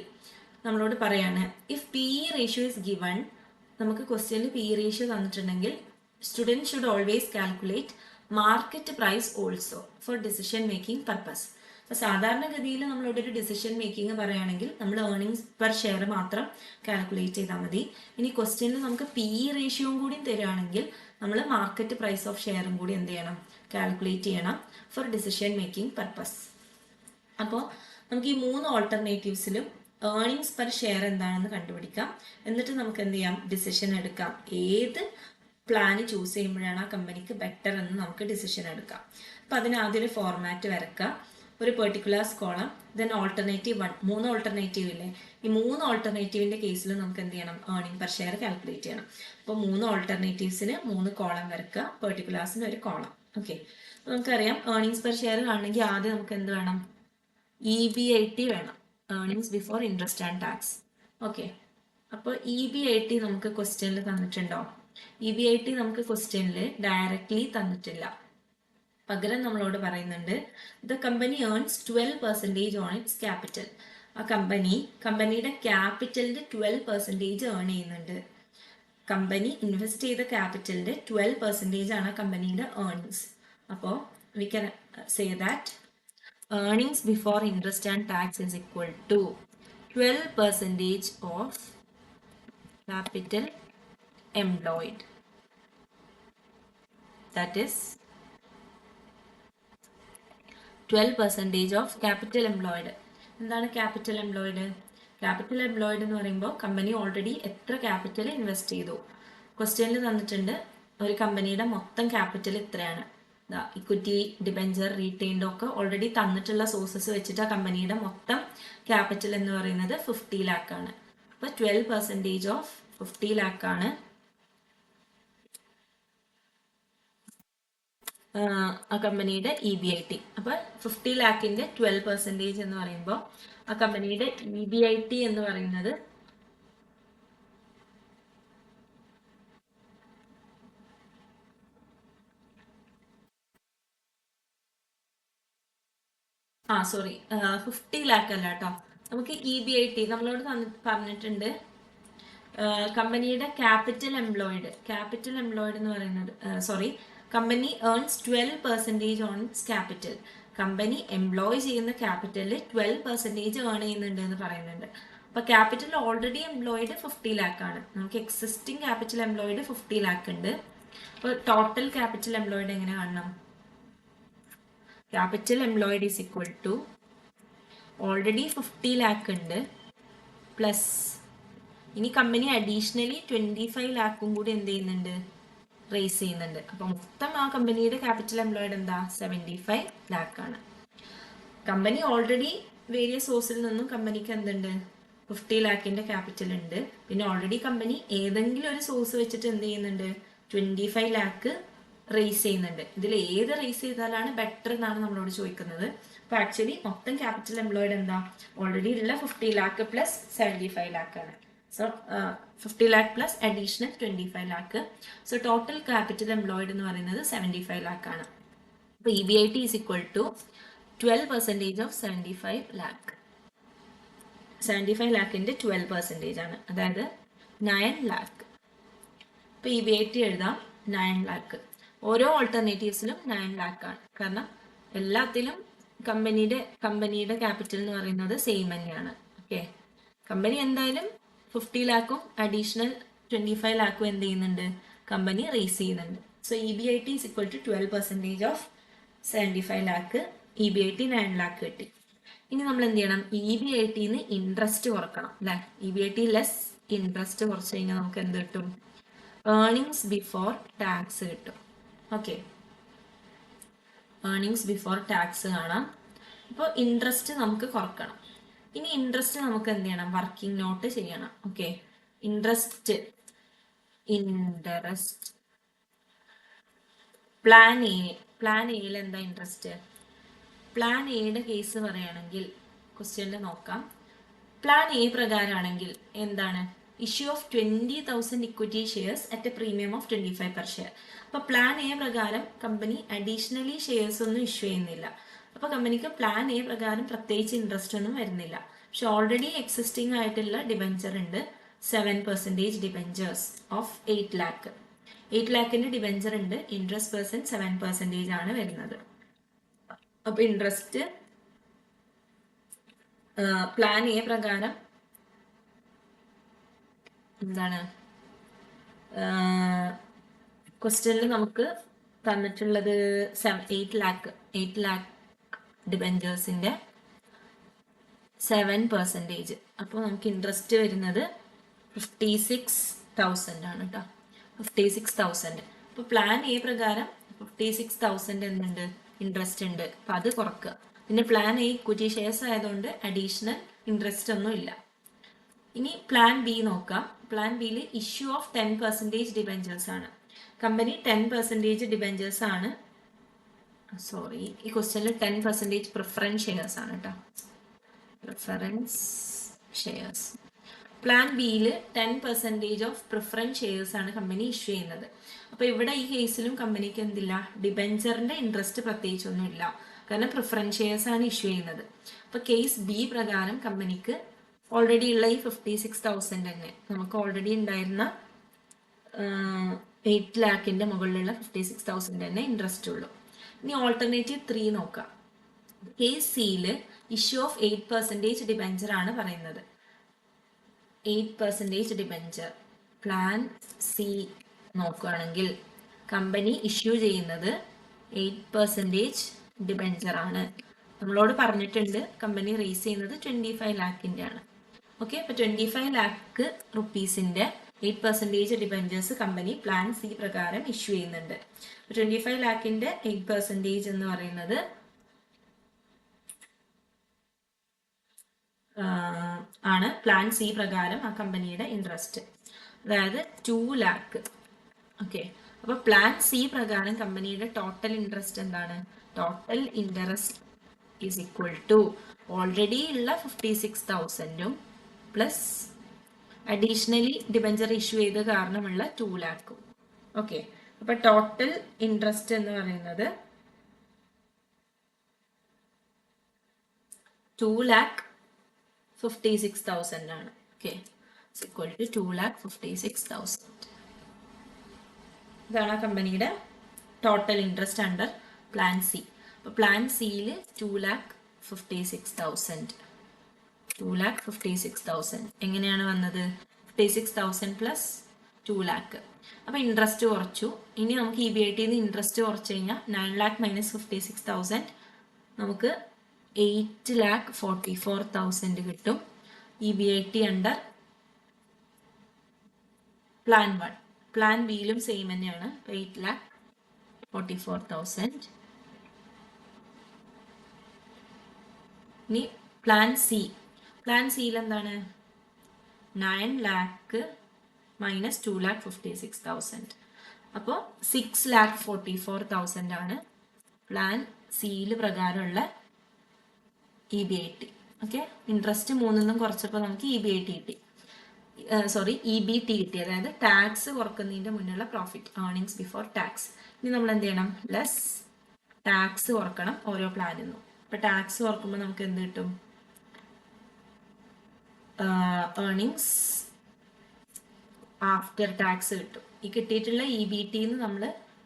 നമ്മളോട് പറയാണ് if PE ratio is given, നമുക്ക് ക്വസ്റ്റ്യനിൽ PE റേഷ്യോ തന്നിട്ടുണ്ടെങ്കിൽ student should always calculate market price also for decision making purpose. അപ്പോൾ സാധാരണഗതിയിൽ നമ്മളോട് ഒരു ഡിസിഷൻ മേക്കിംഗ് പറയുകയാണെങ്കിൽ നമ്മൾ ഏർണിംഗ്സ് പെർ ഷെയർ മാത്രം കാൽക്കുലേറ്റ് ചെയ്താൽ മതി. ഇനി ക്വസ്റ്റ്യനിൽ നമുക്ക് PE റേഷ്യോയും കൂടി തരികയാണെങ്കിൽ നമ്മൾ മാർക്കറ്റ് പ്രൈസ് ഓഫ് ഷെയറും കൂടി എന്ത് ചെയ്യണം, കാൽക്കുലേറ്റ് ചെയ്യണം ഫോർ ഡിസിഷൻ മേക്കിംഗ് പർപ്പസ്. അപ്പോൾ നമുക്ക് ഈ 3 ഓൾട്ടർനേറ്റീവ്സിലും ഏർണിംഗ്സ് പെർ ഷെയർ എന്താണെന്ന് കണ്ടുപിടിക്കാം. എന്നിട്ട് നമുക്ക് എന്ത് ചെയ്യാം, ഡിസിഷൻ എടുക്കാം. ഏത് പ്ലാന് ചൂസ് ചെയ്യുമ്പോഴാണ് ആ കമ്പനിക്ക് ബെറ്റർ എന്ന് നമുക്ക് ഡിസിഷൻ എടുക്കാം. അപ്പം അതിനാദ്യം ഒരു ഫോർമാറ്റ് വരക്കാം. ഒരു particular column, then alternative 1, 3 alternative ഇല്ലേ, ഈ 3 ഓൾട്ടർനേറ്റീവിന്റെ കേസിൽ നമുക്ക് എന്ത് ചെയ്യണം, ഏർണിംഗ് പെർ ഷെയർ കാൽക്കുലേറ്റ് ചെയ്യണം. അപ്പോൾ 3 ഓൾട്ടർനേറ്റീവ്സിന് 3 കോളം വരക്കുക, പെർട്ടിക്കുലേഴ്സിന് ഒരു കോളം. ഓക്കെ, അപ്പോൾ നമുക്കറിയാം ഏർണിംഗ്സ് പെർ ഷെയർ കാണണമെങ്കിൽ ആദ്യം നമുക്ക് എന്ത് വേണം, EBIT വേണം, earnings before interest and tax. Okay, അപ്പോൾ EBIT നമുക്ക് ക്വസ്റ്റ്യനിൽ തന്നിട്ടുണ്ടോ? EBIT നമുക്ക് ക്വസ്റ്റ്യനിൽ ഡയറക്റ്റ്ലി തന്നിട്ടില്ല. പകരം നമ്മളോട് പറയുന്നുണ്ട് the company earns 12% on its capital. ആ കമ്പനിയുടെ ക്യാപിറ്റലിന്റെ 12% ഏൺ ചെയ്യുന്നുണ്ട്. കമ്പനി ഇൻവെസ്റ്റ് ചെയ്ത ക്യാപിറ്റലിന്റെ 12% ആണ് കമ്പനിയുടെ ഏർണിങ്സ്. അപ്പോൾ we can say that earnings before interest and tax is equal to 12% of capital employed. That is 12% of capital employed. എന്താണ് ക്യാപിറ്റൽ എംപ്ലോയിഡ്? ക്യാപിറ്റൽ എംപ്ലോയിഡ് എന്ന് പറയുമ്പോൾ കമ്പനി ഓൾറെഡി എത്ര ക്യാപിറ്റൽ ഇൻവെസ്റ്റ് ചെയ്തു. ക്വസ്റ്റ്യനിൽ തന്നിട്ടുണ്ട് ഒരു കമ്പനിയുടെ മൊത്തം ക്യാപിറ്റൽ ഇത്രയാണ്. ഇക്വിറ്റി, ഡിബെഞ്ചർ, റീറ്റെയിൻഡ് ഒക്കെ ഓൾറെഡി തന്നിട്ടുള്ള സോഴ്സസ് വെച്ചിട്ട് ആ കമ്പനിയുടെ മൊത്തം ക്യാപിറ്റൽ എന്ന് പറയുന്നത് 50 lakh ആണ്. അപ്പോൾ 12% ഓഫ് 50 lakh ആണ് ആ കമ്പനിയുടെ EBIT. അപ്പോൾ 50 lakhന്റെ 12% എന്ന് പറയുമ്പോൾ ആ കമ്പനിയുടെ EBIT എന്ന് പറയുന്നത് സോറി 50 lakh അല്ല കേട്ടോ. നമുക്ക് EBIT നമ്മളോട് പറഞ്ഞിട്ടുണ്ട് കമ്പനിയുടെ ക്യാപിറ്റൽ എംപ്ലോയിഡ് എന്ന് പറയുന്നത് company earns 12% on its capital. Company employ ചെയ്യുന്ന ക്യാപിറ്റലിൽ 12% ഏൺ ചെയ്യുന്നുണ്ട് എന്ന് പറയുന്നുണ്ട്. അപ്പൊ ക്യാപിറ്റൽ ഓൾറെഡി എംപ്ലോയിഡ് 50 lakh ആണ്. നമുക്ക് എക്സിസ്റ്റിംഗ് ക്യാപിറ്റൽ എംപ്ലോയിഡ് 50 lakh ഉണ്ട്. അപ്പോൾ ടോട്ടൽ ക്യാപിറ്റൽ എംപ്ലോയിഡ് എങ്ങനെ കാണണം? Capital employed is equal to already 50 lakh ഉണ്ട് പ്ലസ് ഇനി കമ്പനി അഡീഷണലി 25 lakh കൂടി എന്ത് ചെയ്യുന്നുണ്ട്? റേസ് ചെയ്യുന്നുണ്ട്. അപ്പൊ മൊത്തം ആ കമ്പനിയുടെ ക്യാപിറ്റൽ എംപ്ലോയിഡ് എന്താ? 75 lakh ആണ്. കമ്പനി ഓൾറെഡി വേരിയസ് സോഴ്സിൽ നിന്നും കമ്പനിക്ക് എന്തുണ്ട്? 50 lakhന്റെ ക്യാപിറ്റൽ ഉണ്ട്. പിന്നെ ഓൾറെഡി കമ്പനി ഏതെങ്കിലും ഒരു സോഴ്സ് വെച്ചിട്ട് എന്ത് ചെയ്യുന്നുണ്ട്? 25 lakh റേസ് ചെയ്യുന്നുണ്ട്. ഇതിൽ ഏത് റേസ് ചെയ്താലാണ് ബെറ്റർ എന്നാണ് നമ്മളോട് ചോദിക്കുന്നത്. അപ്പൊ ആക്ച്വലി മൊത്തം ക്യാപിറ്റൽ എംപ്ലോയിഡ് എന്താ? ഓൾറെഡി ഉള്ള 50 lakh പ്ലസ് 75 lakh ആണ്. So 50 lakh plus additional 25 lakh. So total capital employed എന്ന് പറയുന്നത് 75 lakh ആണ്. അപ്പോൾ EBIT is equal to 12% of 75 lakh. 75 lakhന്റെ 12% ആണ്. അതായത് 9 lakh. അപ്പോൾ EBIT എഴുതാം 9 lakh. ഓരോ ഓൾട്ടർനേറ്റീവ്സിലും 9 lakh ആണ്. കാരണം എല്ലാത്തിലും കമ്പനിയുടെ ക്യാപിറ്റൽ എന്ന് പറയുന്നത് സെയിം തന്നെയാണ്. ഓക്കെ, കമ്പനി എന്തായാലും 50 lakh അഡീഷണൽ 25 lakh എന്ത് ചെയ്യുന്നുണ്ട്? കമ്പനി റേസ് ചെയ്യുന്നുണ്ട്. So EBIT is equal to 12% of 75 lakh. EBIT 9 lakh കിട്ടി. ഇനി നമ്മൾ എന്ത് ചെയ്യണം? EBITന്ന് ഇൻട്രസ്റ്റ് കുറക്കണം അല്ലെ? EBIT ലെസ് ഇൻട്രസ്റ്റ് കുറച്ച് കഴിഞ്ഞാൽ നമുക്ക് എന്ത് കിട്ടും? ഏർണിങ്സ് ബിഫോർ ടാക്സ് കിട്ടും. ഓക്കെ, ഏർണിങ്സ് ബിഫോർ ടാക്സ് കാണാം. ഇപ്പോൾ ഇൻട്രസ്റ്റ് നമുക്ക് കുറക്കണം. ഇനി ഇൻട്രസ്റ്റ് നമുക്ക് എന്ത് ചെയ്യണം? വർക്കിംഗ് നോട്ട് ചെയ്യണം. ഓക്കെ, ഇൻട്രസ്റ്റ് പ്ലാൻ എയിൽ എന്താ ഇൻട്രസ്റ്റ്? പ്ലാൻ എയുടെ കേസ് പറയുകയാണെങ്കിൽ ക്വസ്റ്റ്യനിൽ നോക്കാം. പ്ലാൻ എ പ്രകാരമാണെങ്കിൽ എന്താണ്? Issue of 20,000 equity shares at a premium of 25 per share. അപ്പോൾ പ്ലാൻ എ പ്രകാരം കമ്പനി അഡീഷണലി ഷെയർസ് ഒന്നും ഇഷ്യൂ ചെയ്യുന്നില്ല. അപ്പോൾ കമ്പനിക്ക് പ്ലാൻ എ പ്രകാരം പ്രത്യേകിച്ച് ഇൻട്രസ്റ്റ് ഒന്നും വരുന്നില്ല. പക്ഷെ ഓൾറെഡി എക്സിസ്റ്റിംഗ് ആയിട്ടുള്ള ഡിബെഞ്ചർ ഉണ്ട്, 7% ഡിബെഞ്ചേഴ്സ് ഓഫ് 8 lakh. 8 lakhന്റെ ഡിബെഞ്ചർ ഉണ്ട്. ഇൻട്രസ്റ്റ് പെർസെന്റ് 7% ആണ് വരുന്നത്. അപ്പൊ ഇൻട്രസ്റ്റ് പ്ലാൻ എ പ്രകാരം എന്താണ്? ക്വസ്റ്റ്യനിൽ നമുക്ക് തന്നിട്ടുള്ളത് 8 lakh ഡിബെഞ്ചേഴ്സിന്റെ 7%. അപ്പോൾ നമുക്ക് ഇൻട്രസ്റ്റ് വരുന്നത് 56,000 ആണ് കേട്ടോ. 56,000. അപ്പോൾ പ്ലാൻ എ പ്രകാരം 56,000 എന്തുണ്ട്? ഇൻട്രസ്റ്റ് ഉണ്ട്. അപ്പം അത് കുറക്കുക. പിന്നെ പ്ലാൻ എ ഇക്വിറ്റി ഷെയർസ് ആയതുകൊണ്ട് അഡീഷണൽ ഇൻട്രസ്റ്റ് ഒന്നും ഇല്ല. ഇനി പ്ലാൻ ബി നോക്കാം. പ്ലാൻ ബിയിൽ ഇഷ്യൂ ഓഫ് 10% ഡിബെഞ്ചേഴ്സ് ആണ്. കമ്പനി 10% ഡിബെഞ്ചേഴ്സ് ആണ്. സോറി, ഈ ക്വസ്റ്റ്യനിൽ 10% പ്രിഫറൻസ് ഷെയർസ് ആണ് കേട്ടോ. Preference shares. പ്ലാൻ ബിയിൽ 10% ഓഫ് പ്രിഫറൻസ് ഷെയർസ് ആണ് കമ്പനി ഇഷ്യൂ ചെയ്യുന്നത്. അപ്പോൾ ഇവിടെ ഈ കേസിലും കമ്പനിക്ക് എന്തില്ല, ഡിബെഞ്ചറിന്റെ ഇൻട്രസ്റ്റ് പ്രത്യേകിച്ചൊന്നുമില്ല, കാരണം പ്രിഫറൻസ് ഷെയർസ് ആണ് ഇഷ്യൂ ചെയ്യുന്നത്. അപ്പോൾ കേസ് ബി പ്രകാരം കമ്പനിക്ക് ഓൾറെഡി ഉള്ള ഈ 56,000 തന്നെ, നമുക്ക് ഓൾറെഡി ഉണ്ടായിരുന്ന 8 ലാഖിന്റെ മുകളിലുള്ള 56,000 തന്നെ ഇൻട്രസ്റ്റ് ഉള്ളൂ. ഇനി ഓൾട്ടർനേറ്റീവ് 3 നോക്കാം. കേസ് സിയിൽ ഇഷ്യൂ ഓഫ് 8% ഡിബെഞ്ചർ ആണ് പറയുന്നത്. 8% ഡിബെഞ്ചർ പ്ലാൻ സി നോക്കുകയാണെങ്കിൽ കമ്പനി ഇഷ്യൂ ചെയ്യുന്നത് 8% ഡിബെഞ്ചർ ആണ്. നമ്മളോട് പറഞ്ഞിട്ടുണ്ട് കമ്പനി റേസ് ചെയ്യുന്നത് 25 ലാഖിൻ്റെ ആണ്. ഓക്കെ, അപ്പോൾ 25 ലാഖ് റുപ്പീസിൻ്റെ 8% ഡിബെഞ്ചേഴ്സ് കമ്പനി പ്ലാൻ സി പ്രകാരം ഇഷ്യൂ ചെയ്യുന്നുണ്ട്. 25 ലാഖിൻ്റെ 8% എന്ന് പറയുന്നത് ആണ് പ്ലാൻ സി പ്രകാരം ആ കമ്പനിയുടെ ഇൻട്രസ്റ്റ്, അതായത് 2 ലാഖ്. ഓക്കെ, അപ്പോൾ പ്ലാൻ സി പ്രകാരം കമ്പനിയുടെ ടോട്ടൽ ഇൻട്രസ്റ്റ് എന്താണ്? Total interest is equal to already ഉള്ള 56,000 പ്ലസ് അഡീഷണലി ഡിബെഞ്ചർ ഇഷ്യൂ ചെയ്ത കാരണമുള്ള 2 ലാഖും. ഓക്കെ, അപ്പോൾ ടോട്ടൽ ഇൻട്രസ്റ്റ് എന്ന് പറയുന്നത് 2,56,000 ആണ്. Okay, equal to 2,56,000. ഇതാണ് ആ കമ്പനിയുടെ total interest under plan C. അപ്പോൾ പ്ലാൻ സിയിൽ 2,56,000 എങ്ങനെയാണ് വന്നത്? 56,000 പ്ലസ് 2 ലാഖ്. അപ്പോൾ ഇൻട്രസ്റ്റ് കുറച്ചു. ഇനി നമുക്ക് EBIT ഇൻട്രസ്റ്റ് കുറച്ച് കഴിഞ്ഞാൽ 9 ലാഖ് മൈനസ് 56,000 നമുക്ക് 8,44,000 കിട്ടും. EBIT under plan 1. പ്ലാൻ ബിയിലും സെയിം തന്നെയാണ്, 8,44,000. ഇനി പ്ലാൻ സി. പ്ലാൻ സിയിൽ എന്താണ്? 9 ലാഖ് മൈനസ് 2,56,000. അപ്പോൾ 6,44,000 ആണ് പ്ലാൻ സിയിൽ പ്രകാരമുള്ള EBIT. ഓക്കെ, ഇൻട്രസ്റ്റ് 3 കുറച്ചപ്പോൾ നമുക്ക് EBIT കിട്ടി, EBT കിട്ടി, അതായത് ടാക്സ് കുറക്കുന്നതിൻ്റെ മുന്നുള്ള പ്രോഫിറ്റ്, ഏർണിങ്സ് ബിഫോർ ടാക്സ്. ഇനി നമ്മൾ എന്ത് ചെയ്യണം? ലെസ് ടാക്സ് കുറക്കണം ഓരോ പ്ലാനിൽ നിന്നും. അപ്പോൾ ടാക്സ് കുറക്കുമ്പോൾ നമുക്ക് എന്ത് കിട്ടും? ഏർണിങ്സ് ആഫ്റ്റർ ടാക്സ് കിട്ടും. ഈ കിട്ടിയിട്ടുള്ള EBT നമ്മൾ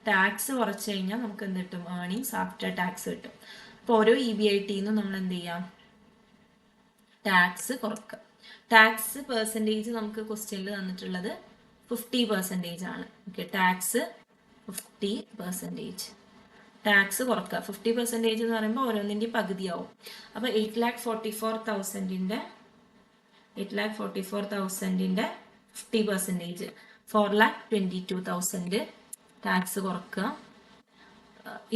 ടാക്സ് കുറച്ച് കഴിഞ്ഞാൽ നമുക്ക് എന്ത് കിട്ടും? ഏർണിങ്സ് ആഫ്റ്റർ ടാക്സ് കിട്ടും. അപ്പോൾ ഓരോ EBIT നമ്മൾ എന്ത് ചെയ്യാം? ടാക്സ് കുറക്കുക. ടാക്സ് പെർസെൻറ്റേജ് നമുക്ക് ക്വസ്റ്റ്യനിൽ തന്നിട്ടുള്ളത് 50% ആണ്. Okay, tax 50%. ടാക്സ് കുറക്കുക. 50% എന്ന് പറയുമ്പോൾ ഓരോന്നിൻ്റെ പകുതിയാവും. അപ്പോൾ 8,44,000 50%, 4,22,000 ടാക്സ് കുറക്കുക.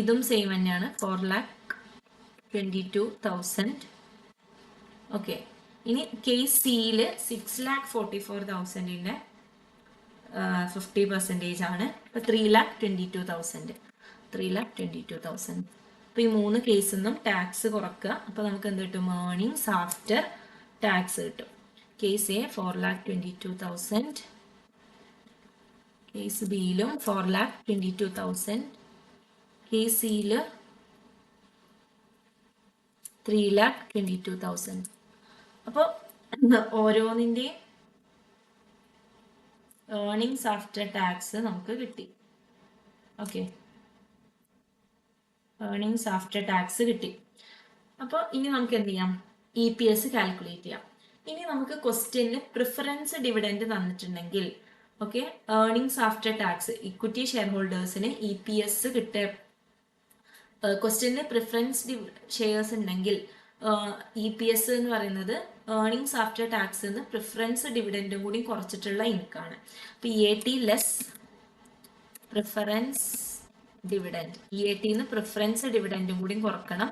ഇതും സെയിം തന്നെയാണ്, 4,22,000. ഓക്കെ, ഇനി കേസ് സിയിൽ 6,44,000 50% ആണ്. അപ്പോൾ 3,22,000. അപ്പോൾ ഈ 3 കേസിൽ നിന്നും ടാക്സ് കുറക്കുക. അപ്പോൾ നമുക്ക് എന്ത് കിട്ടും? ഏർണിങ്സ് ആഫ്റ്റർ ടാക്സ് കിട്ടും. കേസ് എ 4,22,000, കേസ് ബിയിലും 4,22,000, കേസ് സിയിൽ 3,22,000. അപ്പോൾ ഓരോന്നിൻ്റെയും ഏർണിങ്സ് ആഫ്റ്റർ ടാക്സ് നമുക്ക് കിട്ടി. ഓക്കെ, ഏർണിങ്സ് ആഫ്റ്റർ ടാക്സ് കിട്ടി. അപ്പോൾ ഇനി നമുക്ക് എന്ത് ചെയ്യാം? EPS കാൽക്കുലേറ്റ് ചെയ്യാം. ഇനി നമുക്ക് ക്വസ്റ്റ്യനിൽ പ്രിഫറൻസ് ഡിവിഡൻഡ് തന്നിട്ടുണ്ടെങ്കിൽ, okay, earnings after tax equity share ഹോൾഡേഴ്സിന് EPS കിട്ടിയ ക്വസ്റ്റ്യനിൽ പ്രിഫറൻസ് ഷെയർസ് ഉണ്ടെങ്കിൽ EPS എന്ന് പറയുന്നത് ഏർണിങ്സ് ആഫ്റ്റർ ടാക്സ് എന്ന് പ്രിഫറൻസ് ഡിവിഡൻഡും കൂടി കുറച്ചിട്ടുള്ള ഇൻകാണ്. അപ്പോൾ EAT less preference dividend, EAT preference ഡിവിഡൻഡും കൂടി കുറക്കണം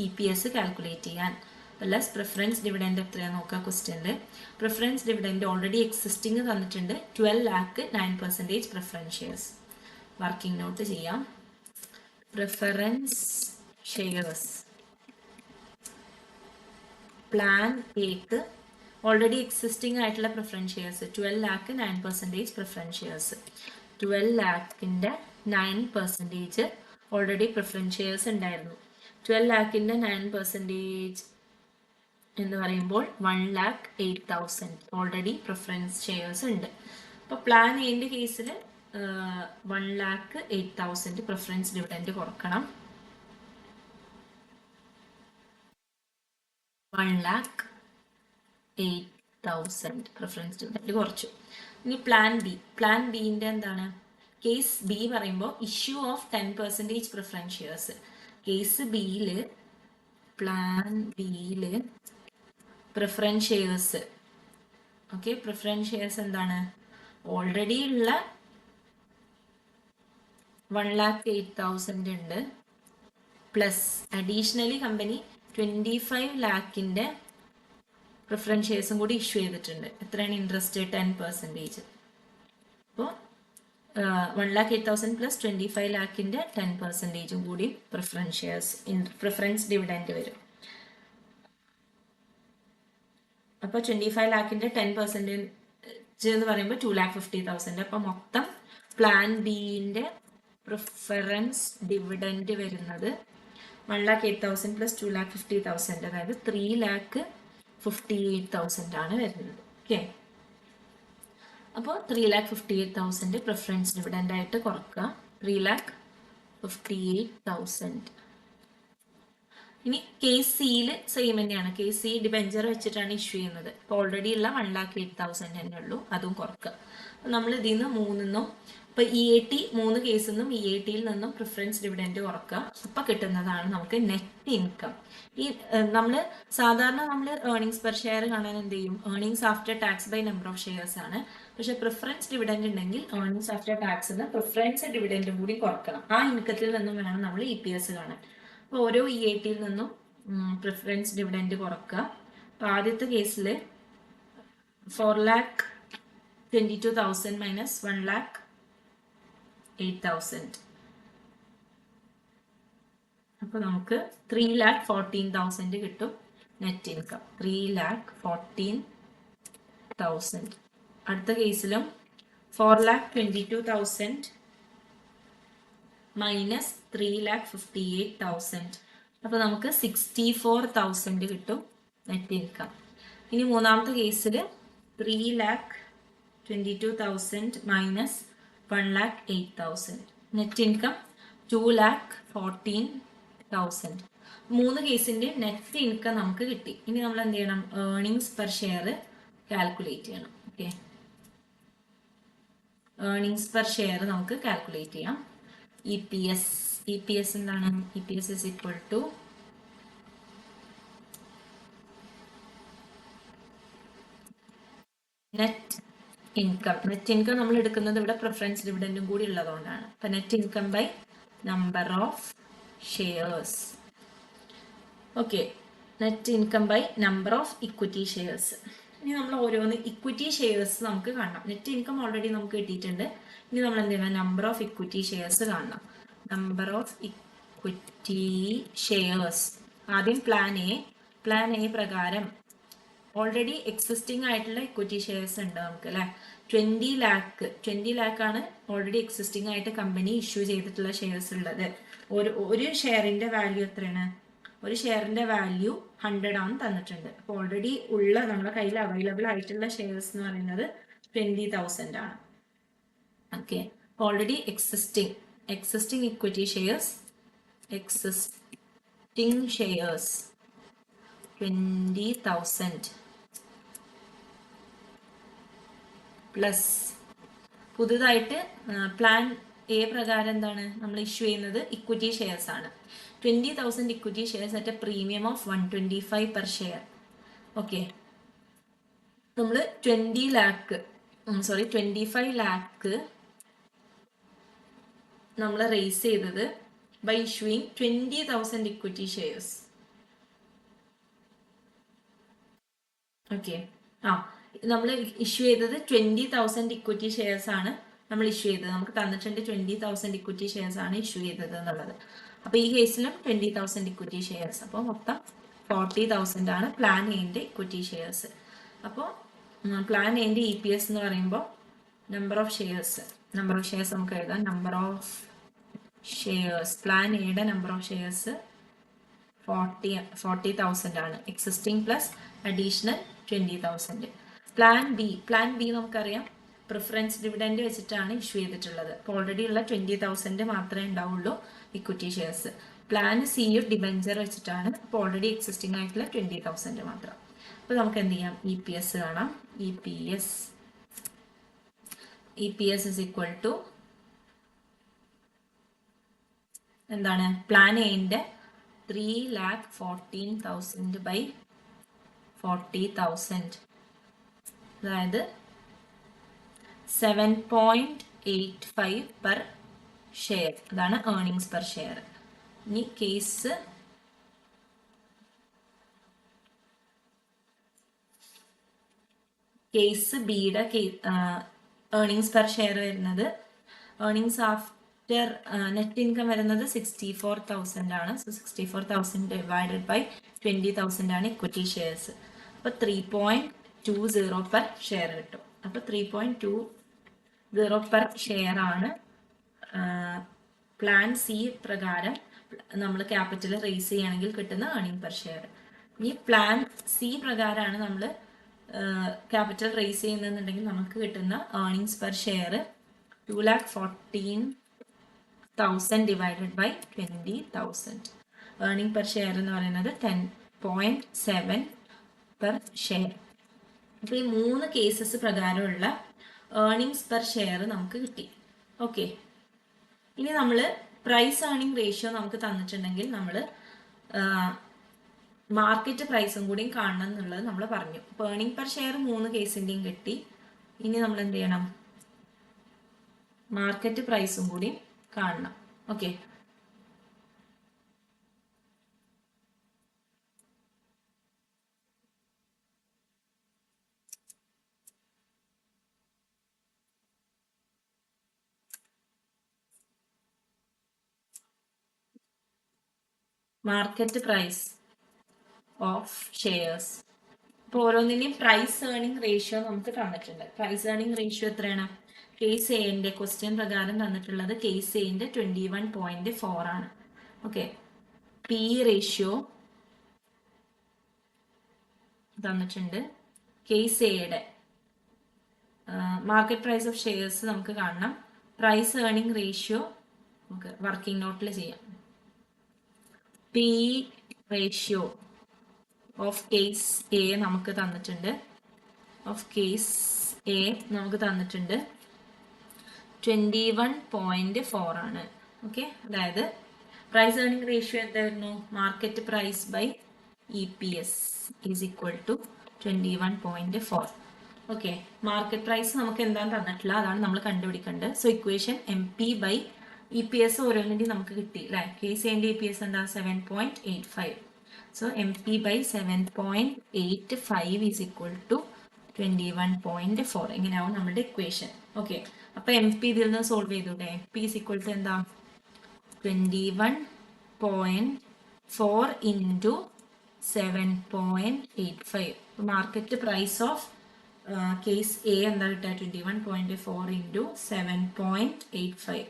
EPS കാൽക്കുലേറ്റ് ചെയ്യാൻ. പ്ലസ് പ്രിഫറൻസ് ഡിവിഡൻഡ് എത്രയാണ് നോക്കുക ക്വസ്റ്റ്യനിൽ. പ്രിഫറൻസ് ഡിവിഡൻഡ് ഓൾറെഡി എക്സിസ്റ്റിംഗ് തന്നിട്ടുണ്ട്, 12 lakh 9% preference shares. Working note ചെയ്യാം. പ്രിഫറൻസ് ഷെയർസ് പ്ലാൻ എക്ക് ഓൾറെഡി എക്സിസ്റ്റിംഗ് ആയിട്ടുള്ള preference shares 12 lakh 9% preference shares. 12 ലാക്കിൻ്റെ 9% ഓൾറെഡി പ്രിഫറൻസ് ഷെയർസ് ഉണ്ടായിരുന്നു. 12 ലാക്കിൻ്റെ 9% എന്ന് പറയുമ്പോൾ 1,08,000 ഓൾറെഡി പ്രിഫറൻസ് ഷെയർസ് ഉണ്ട്. അപ്പോൾ പ്ലാൻ എന്റെ കേസിൽ 1,08,000 പ്രിഫറൻസ് ഡിവിഡൻഡ് കുറക്കണം. 1,08,000 പ്രിഫറൻസ് ഡിവിഡൻഡ് കുറച്ചു. ഇനി പ്ലാൻ ബിന്റെ എന്താണ്? കേസ് ബി പറയുമ്പോൾ issue of 10% preference shares. Case ബിയില് പ്ലാൻ ബിയില് preference shares, okay, preference shares എന്താണ്? ഓൾറെഡി ഉള്ള 1,08,000 ഉണ്ട്, പ്ലസ് അഡീഷണലി കമ്പനി 25 ലാക്കിൻ്റെ പ്രിഫറൻസ് ഷെയർസും കൂടി ഇഷ്യൂ ചെയ്തിട്ടുണ്ട്. എത്രയാണ് ഇൻട്രസ്റ്റ്? 10%. അപ്പോൾ 1,08,000 പ്ലസ് 25 ലാക്കിൻ്റെ 10% കൂടി പ്രിഫറൻസ് ഷെയർസ് പ്രിഫറൻസ് ഡിവിഡൻഡ് വരും. അപ്പോൾ 25 ലാക്കിൻ്റെ 10% എന്ന് പറയുമ്പോൾ 2,50,000. അപ്പോൾ മൊത്തം പ്ലാൻ ബിന്റെ പ്രിഫറൻസ് ഡിവിഡൻഡ് വരുന്നത് 1,08,000 പ്ലസ് 2,50,000, അതായത് 3,58,000 ആണ് വരുന്നത്. ഓക്കെ, അപ്പോൾ 3,58,000 പ്രിഫറൻസ് ഡിവിഡൻഡ് ആയിട്ട് കുറക്കുക. 3,58,000. ഇനി കേസ് സിയിൽ സെയിം തന്നെയാണ്. കേസ് സി ഡിബെഞ്ചർ വെച്ചിട്ടാണ് ഇഷ്യൂ ചെയ്യുന്നത്. ഇപ്പോൾ ഓൾറെഡി ഉള്ള 1,08,000 തന്നെ ഉള്ളൂ, അതും കുറക്കുക. അപ്പോൾ നമ്മൾ ഇതിൽ നിന്ന് മൂന്നിന്നും, ഇപ്പോൾ EAT 3 കേസിൽ നിന്നും EATയിൽ നിന്നും പ്രിഫറൻസ് ഡിവിഡൻഡ് കുറക്കുക. അപ്പോൾ കിട്ടുന്നതാണ് നമുക്ക് നെറ്റ് ഇൻകം. ഈ സാധാരണ നമ്മൾ ഏർണിങ്സ് പെർ ഷെയർ കാണാൻ എന്ത് ചെയ്യും? Earnings after tax by number of shares ആണ്. പക്ഷെ പ്രിഫറൻസ് ഡിവിഡൻഡ് ഉണ്ടെങ്കിൽ ഏർണിങ്സ് ആഫ്റ്റർ ടാക്സിന് പ്രിഫറൻസ് ഡിവിഡൻഡ് കൂടി കുറക്കണം. ആ ഇൻകത്തിൽ നിന്നും വേണം നമ്മൾ EPS കാണാൻ. അപ്പോൾ ഓരോ EATയിൽ നിന്നും പ്രിഫറൻസ് ഡിവിഡൻഡ് കുറക്കുക. അപ്പോൾ ആദ്യത്തെ കേസിൽ 4,22,000 മൈനസ് 1,08,000. അപ്പോൾ നമുക്ക് 3,14,000 കിട്ടും നെറ്റ് ഇൻകം. 3,14,000. അടുത്ത കേസിലും 4,22,000 മൈനസ് 3,58,000. അപ്പോൾ നമുക്ക് 64,000 കിട്ടും നെറ്റ് ഇൻകം. ഇനി മൂന്നാമത്തെ കേസിൽ 3,22,000 മൈനസ് 1,08,000. Net income 2,14,000. 3 കേസിൻ്റെ നെറ്റ് ഇൻകം നമുക്ക് കിട്ടി. ഇനി നമ്മൾ എന്ത് ചെയ്യണം? ഏർണിങ്സ് പെർ ഷെയർ കാൽക്കുലേറ്റ് ചെയ്യണം. ഓക്കെ, ഏർണിങ്സ് പെർ ഷെയർ നമുക്ക് കാൽക്കുലേറ്റ് ചെയ്യാം. EPS എന്താണ്? EPS is equal to net income. Net income നമ്മൾ എടുക്കുന്നത് ഇവിടെ പ്രിഫറൻസ് ഡിവിഡൻഡും കൂടി ഉള്ളതുകൊണ്ടാണ്. അപ്പൊ net income by number of shares. Okay, net income by number of equity shares. ഇനി നമ്മൾ ഓരോന്ന് ഇക്വിറ്റി ഷെയർസ് നമുക്ക് കാണണം. നെറ്റ് ഇൻകം ഓൾറെഡി നമുക്ക് കിട്ടിയിട്ടുണ്ട്. ഇനി നമ്മൾ എന്ത് ചെയ്യണം? നമ്പർ ഓഫ് ഇക്വിറ്റി ഷെയർസ് കാണണം. Number of equity shares. ആദ്യം പ്ലാൻ എ പ്രകാരം ഓൾറെഡി എക്സിസ്റ്റിംഗ് ആയിട്ടുള്ള ഇക്വിറ്റി ഷെയർസ് ഉണ്ട് നമുക്ക്, അല്ലെ? 20 ലാക്ക് ആണ് ഓൾറെഡി എക്സിസ്റ്റിംഗ് ആയിട്ട് കമ്പനി ഇഷ്യൂ ചെയ്തിട്ടുള്ള ഷെയർസ് ഉള്ളത്. ഒരു ഷെയറിന്റെ വാല്യൂ എത്രയാണ്? ഒരു ഷെയറിന്റെ വാല്യൂ 100 ആണ് തന്നിട്ടുണ്ട്. അപ്പോൾ ഓൾറെഡി ഉള്ള നമ്മുടെ കയ്യിൽ അവൈലബിൾ ആയിട്ടുള്ള ഷെയർസ് എന്ന് പറയുന്നത് 20,000 ആണ്. Okay, already existing equity shares, existing shares 20,000 plus പുതുതായിട്ട് പ്ലാൻ എ പ്രകാരം എന്താണ് നമ്മൾ ഇഷ്യൂ ചെയ്യുന്നത്? ഇക്വിറ്റി ഷെയർസ് ആണ്. 20,000 equity shares at a premium of 125 per share. Okay, നമ്മൾ 25 ലാക്ക് നമ്മൾ റേസ് ചെയ്തത് by issuing 20,000 equity shares. Okay, നമ്മൾ ഇഷ്യൂ ചെയ്തത് 20,000 ഇക്വിറ്റി ഷെയർസ് ആണ് നമ്മൾ ഇഷ്യൂ ചെയ്തത്. നമുക്ക് തന്നിട്ടുണ്ട് 20,000 ഇക്വിറ്റി ഷെയർസ് ആണ് ഇഷ്യൂ ചെയ്തത് എന്നുള്ളത്. അപ്പോൾ ഈ കേസിലും 20,000 ഇക്വിറ്റി ഷെയർസ്. അപ്പോൾ മൊത്തം 40,000 ആണ് പ്ലാൻ എന്റെ ഇക്വിറ്റി ഷെയർസ്. അപ്പോൾ പ്ലാൻ എൻ്റെ EPS എന്ന് പറയുമ്പോൾ നമ്പർ ഓഫ് ഷെയർസ് നമുക്ക് എഴുതാം. നമ്പർ ഓഫ് ഷെയർസ്, പ്ലാൻ എയുടെ നമ്പർ ഓഫ് ഷെയർസ് 40,000 ആണ്. Existing plus additional 20,000. Plan B നമുക്കറിയാം പ്രിഫറൻസ് ഡിവിഡൻഡ് വെച്ചിട്ടാണ് ഇഷ്യൂ ചെയ്തിട്ടുള്ളത്. അപ്പോൾ ഓൾറെഡി ഉള്ള 20,000 മാത്രമേ ഉണ്ടാവുള്ളൂ equity shares. Plan C debenture വെച്ചിട്ടാണ്. അപ്പോൾ ഓൾറെഡി എക്സിസ്റ്റിംഗ് ആയിട്ടുള്ള 20,000 മാത്രം. അപ്പോൾ നമുക്ക് എന്ത് ചെയ്യാം, EPS കാണാം. EPS ഇസ് ഈക്വൽ ടു എന്താണ്, പ്ലാൻ എന്റെ 3,14,000 ബൈ 40,000, അതായത് 7.85 പെർ ഷെയർ. അതാണ് ഏർണിങ്സ് പെർ ഷെയർ. ഇനി കേസ് ബിയുടെ ഏർണിങ്സ് പെർ ഷെയർ വരുന്നത്, ഏർണിങ്സ് ആഫ്റ്റർ നെറ്റ് ഇൻകം വരുന്നത് 64,000 ആണ്. സോ 64,000 ഡിവൈഡഡ് ബൈ 20,000 ആണ് ഇക്വിറ്റി ഷെയർസ്. അപ്പോൾ 3.20 പെർ ഷെയർ കിട്ടും. അപ്പോൾ 3.20 പെർ ഷെയർ ആണ് പ്ലാൻ സി പ്രകാരം നമ്മൾ ക്യാപിറ്റൽ റേസ് ചെയ്യുകയാണെങ്കിൽ കിട്ടുന്ന ഏർണിംഗ് പെർ ഷെയർ. ഇനി പ്ലാൻ സി പ്രകാരമാണ് നമ്മൾ ക്യാപിറ്റൽ റേസ് ചെയ്യുന്നുണ്ടെങ്കിൽ നമുക്ക് കിട്ടുന്ന earnings per share 2,14,000 divided by 20,000. Earning per share എന്ന് പറയുന്നത് 10.7 പെർ ഷെയർ. അപ്പോൾ ഈ 3 കേസസ് പ്രകാരമുള്ള ഏർണിങ്സ് പെർ ഷെയർ നമുക്ക് കിട്ടി. ഓക്കെ, ഇനി നമ്മൾ പ്രൈസ് ഏർണിംഗ് റേഷ്യോ നമുക്ക് തന്നിട്ടുണ്ടെങ്കിൽ നമ്മൾ മാർക്കറ്റ് പ്രൈസും കൂടിയും കാണണം എന്നുള്ളത് നമ്മൾ പറഞ്ഞു. അപ്പോൾ ഏർണിംഗ് പെർ ഷെയർ 3 കേസിൻ്റെയും കിട്ടി. ഇനി നമ്മൾ എന്ത് ചെയ്യണം, മാർക്കറ്റ് പ്രൈസും കൂടി കാണണം. Okay, market price of shares. അപ്പോൾ ഓരോന്നിൻ്റെയും പ്രൈസ് ഏർണിംഗ് റേഷ്യോ നമുക്ക് തന്നിട്ടുണ്ട്. പ്രൈസ് ഏർണിംഗ് റേഷ്യോ എത്രയാണ്? കേസ് എന്റെ ക്വസ്റ്റ്യൻ പ്രകാരം തന്നിട്ടുള്ളത് കേസ് എന്റെ 21.4 ആണ്. ഓക്കെ, പി റേഷ്യോ തന്നിട്ടുണ്ട്. കേസ് എയുടെ മാർക്കറ്റ് പ്രൈസ് ഓഫ് ഷെയർസ് നമുക്ക് കാണണം. പ്രൈസ് ഏർണിംഗ് റേഷ്യോ നമുക്ക് വർക്കിംഗ് നോട്ടിൽ ചെയ്യാം. P ratio of case A നമുക്ക് തന്നിട്ടുണ്ട്. 21.4 ആണ്. ഓക്കെ, അതായത് പ്രൈസ് ഏർണിംഗ് റേഷ്യോ എന്തായിരുന്നു? Market price by EPS is equal to 21.4. Okay, market price നമുക്ക് എന്താണ് തന്നിട്ടില്ല, അതാണ് നമ്മൾ കണ്ടുപിടിക്കേണ്ടത്. So equation MP by EPS ഓരോന്നിൻ്റെയും നമുക്ക് കിട്ടി അല്ലേ. കേസ് എൻ്റെ EPS എന്താ? 7.85. So MP by 7.85 is equal to 21.4. ഇങ്ങനെയാവും നമ്മുടെ ഇക്വേഷൻ. ഓക്കെ, അപ്പോൾ MP ഇതിൽ നിന്ന് സോൾവ് ചെയ്തൂടെ. MP ഈസ് ഈക്വൽ ടു എന്താ? 21.4 into 7.85. Market price of case A എന്താ കിട്ടുക? 21.4 ഇൻറ്റു 7.85,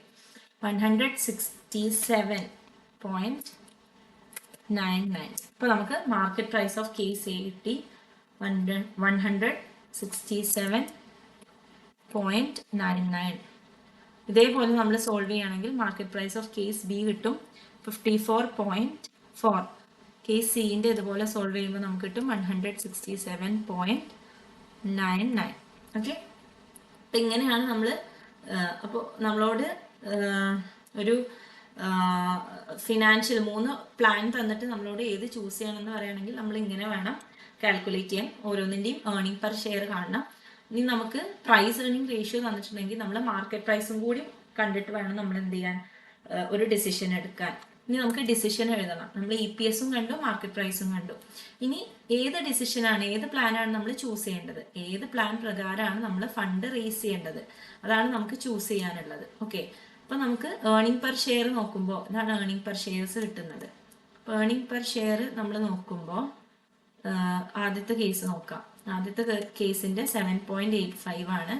167.99. അപ്പോൾ നമുക്ക് market price of case A കിട്ടി 167.99. ഇതേപോലെ നമ്മൾ സോൾവ് ചെയ്യുകയാണെങ്കിൽ market price of case B കിട്ടും 54.4. കേസ് സിന്റെ ഇതുപോലെ സോൾവ് ചെയ്യുമ്പോൾ നമുക്ക് കിട്ടും 167.99. ഓക്കെ, അപ്പം ഇങ്ങനെയാണ് നമ്മൾ. അപ്പോൾ നമ്മളോട് ഒരു ഫിനാൻഷ്യൽ 3 പ്ലാൻ തന്നിട്ട് നമ്മളോട് ഏത് ചൂസ് ചെയ്യണമെന്ന് പറയുകയാണെങ്കിൽ നമ്മൾ ഇങ്ങനെ വേണം കാൽക്കുലേറ്റ് ചെയ്യാൻ. ഓരോന്നിൻ്റെയും ഏർണിംഗ് പെർ ഷെയർ കാണണം. ഇനി നമുക്ക് പ്രൈസ് ഏർണിംഗ് റേഷ്യോ തന്നിട്ടുണ്ടെങ്കിൽ നമ്മൾ മാർക്കറ്റ് പ്രൈസും കൂടി കണ്ടിട്ട് വേണം നമ്മൾ എന്ത് ചെയ്യാൻ, ഒരു ഡിസിഷൻ എടുക്കാൻ. ഇനി നമുക്ക് ഡിസിഷൻ എഴുതണം. നമ്മൾ EPSഉം കണ്ടു, മാർക്കറ്റ് പ്രൈസും കണ്ടു. ഇനി ഏത് ഡിസിഷനാണ്, ഏത് പ്ലാനാണ് നമ്മൾ ചൂസ് ചെയ്യേണ്ടത്, ഏത് പ്ലാൻ പ്രകാരമാണ് നമ്മൾ ഫണ്ട് റേസ് ചെയ്യേണ്ടത്, അതാണ് നമുക്ക് ചൂസ് ചെയ്യാനുള്ളത്. ഓക്കെ, അപ്പോൾ നമുക്ക് ഏർണിംഗ് പെർ ഷെയർ നോക്കുമ്പോൾ ഇതാണ് ഏർണിംഗ് പെർ ഷെയർസ് കിട്ടുന്നത്. അപ്പോൾ ഏർണിംഗ് പെർ ഷെയർ നമ്മൾ നോക്കുമ്പോൾ ആദ്യത്തെ കേസ് നോക്കാം. ആദ്യത്തെ കേസിൻ്റെ 7.85 ആണ്,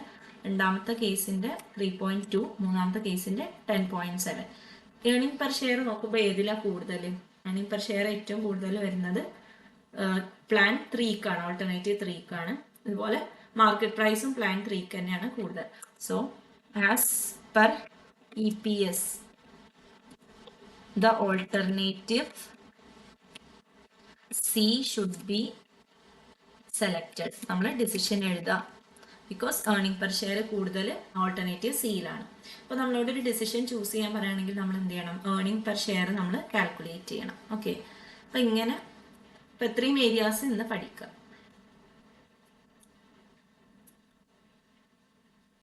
രണ്ടാമത്തെ കേസിൻ്റെ 3.2, മൂന്നാമത്തെ കേസിൻ്റെ 10.7. ഏർണിംഗ് പെർ ഷെയർ നോക്കുമ്പോൾ ഏതിലാണ് കൂടുതൽ? ഏർണിംഗ് പെർ ഷെയർ ഏറ്റവും കൂടുതൽ വരുന്നത് പ്ലാൻ 3ക്കാണ്, ഓൾട്ടർനേറ്റീവ് 3ക്കാണ്. അതുപോലെ മാർക്കറ്റ് പ്രൈസും പ്ലാൻ 3ക്ക് തന്നെയാണ് കൂടുതൽ. So as per EPS the alternative C should be selected. നമ്മൾ ഡിസിഷൻ എഴുതുക, ബിക്കോസ് ഏർണിംഗ് പെർ ഷെയർ കൂടുതൽ ഓൾട്ടർനേറ്റീവ് സിയിലാണ്. അപ്പോൾ നമ്മളോട് ഒരു ഡിസിഷൻ ചൂസ് ചെയ്യാൻ പറയുകയാണെങ്കിൽ നമ്മൾ എന്ത് ചെയ്യണം? ഏർണിംഗ് പെർ ഷെയർ നമ്മൾ കാൽക്കുലേറ്റ് ചെയ്യണം. ഓക്കെ, അപ്പോൾ ഇങ്ങനെ ഇപ്പോൾ ഇത്രയും ഏരിയാസ് ഇന്ന് പഠിക്കുക.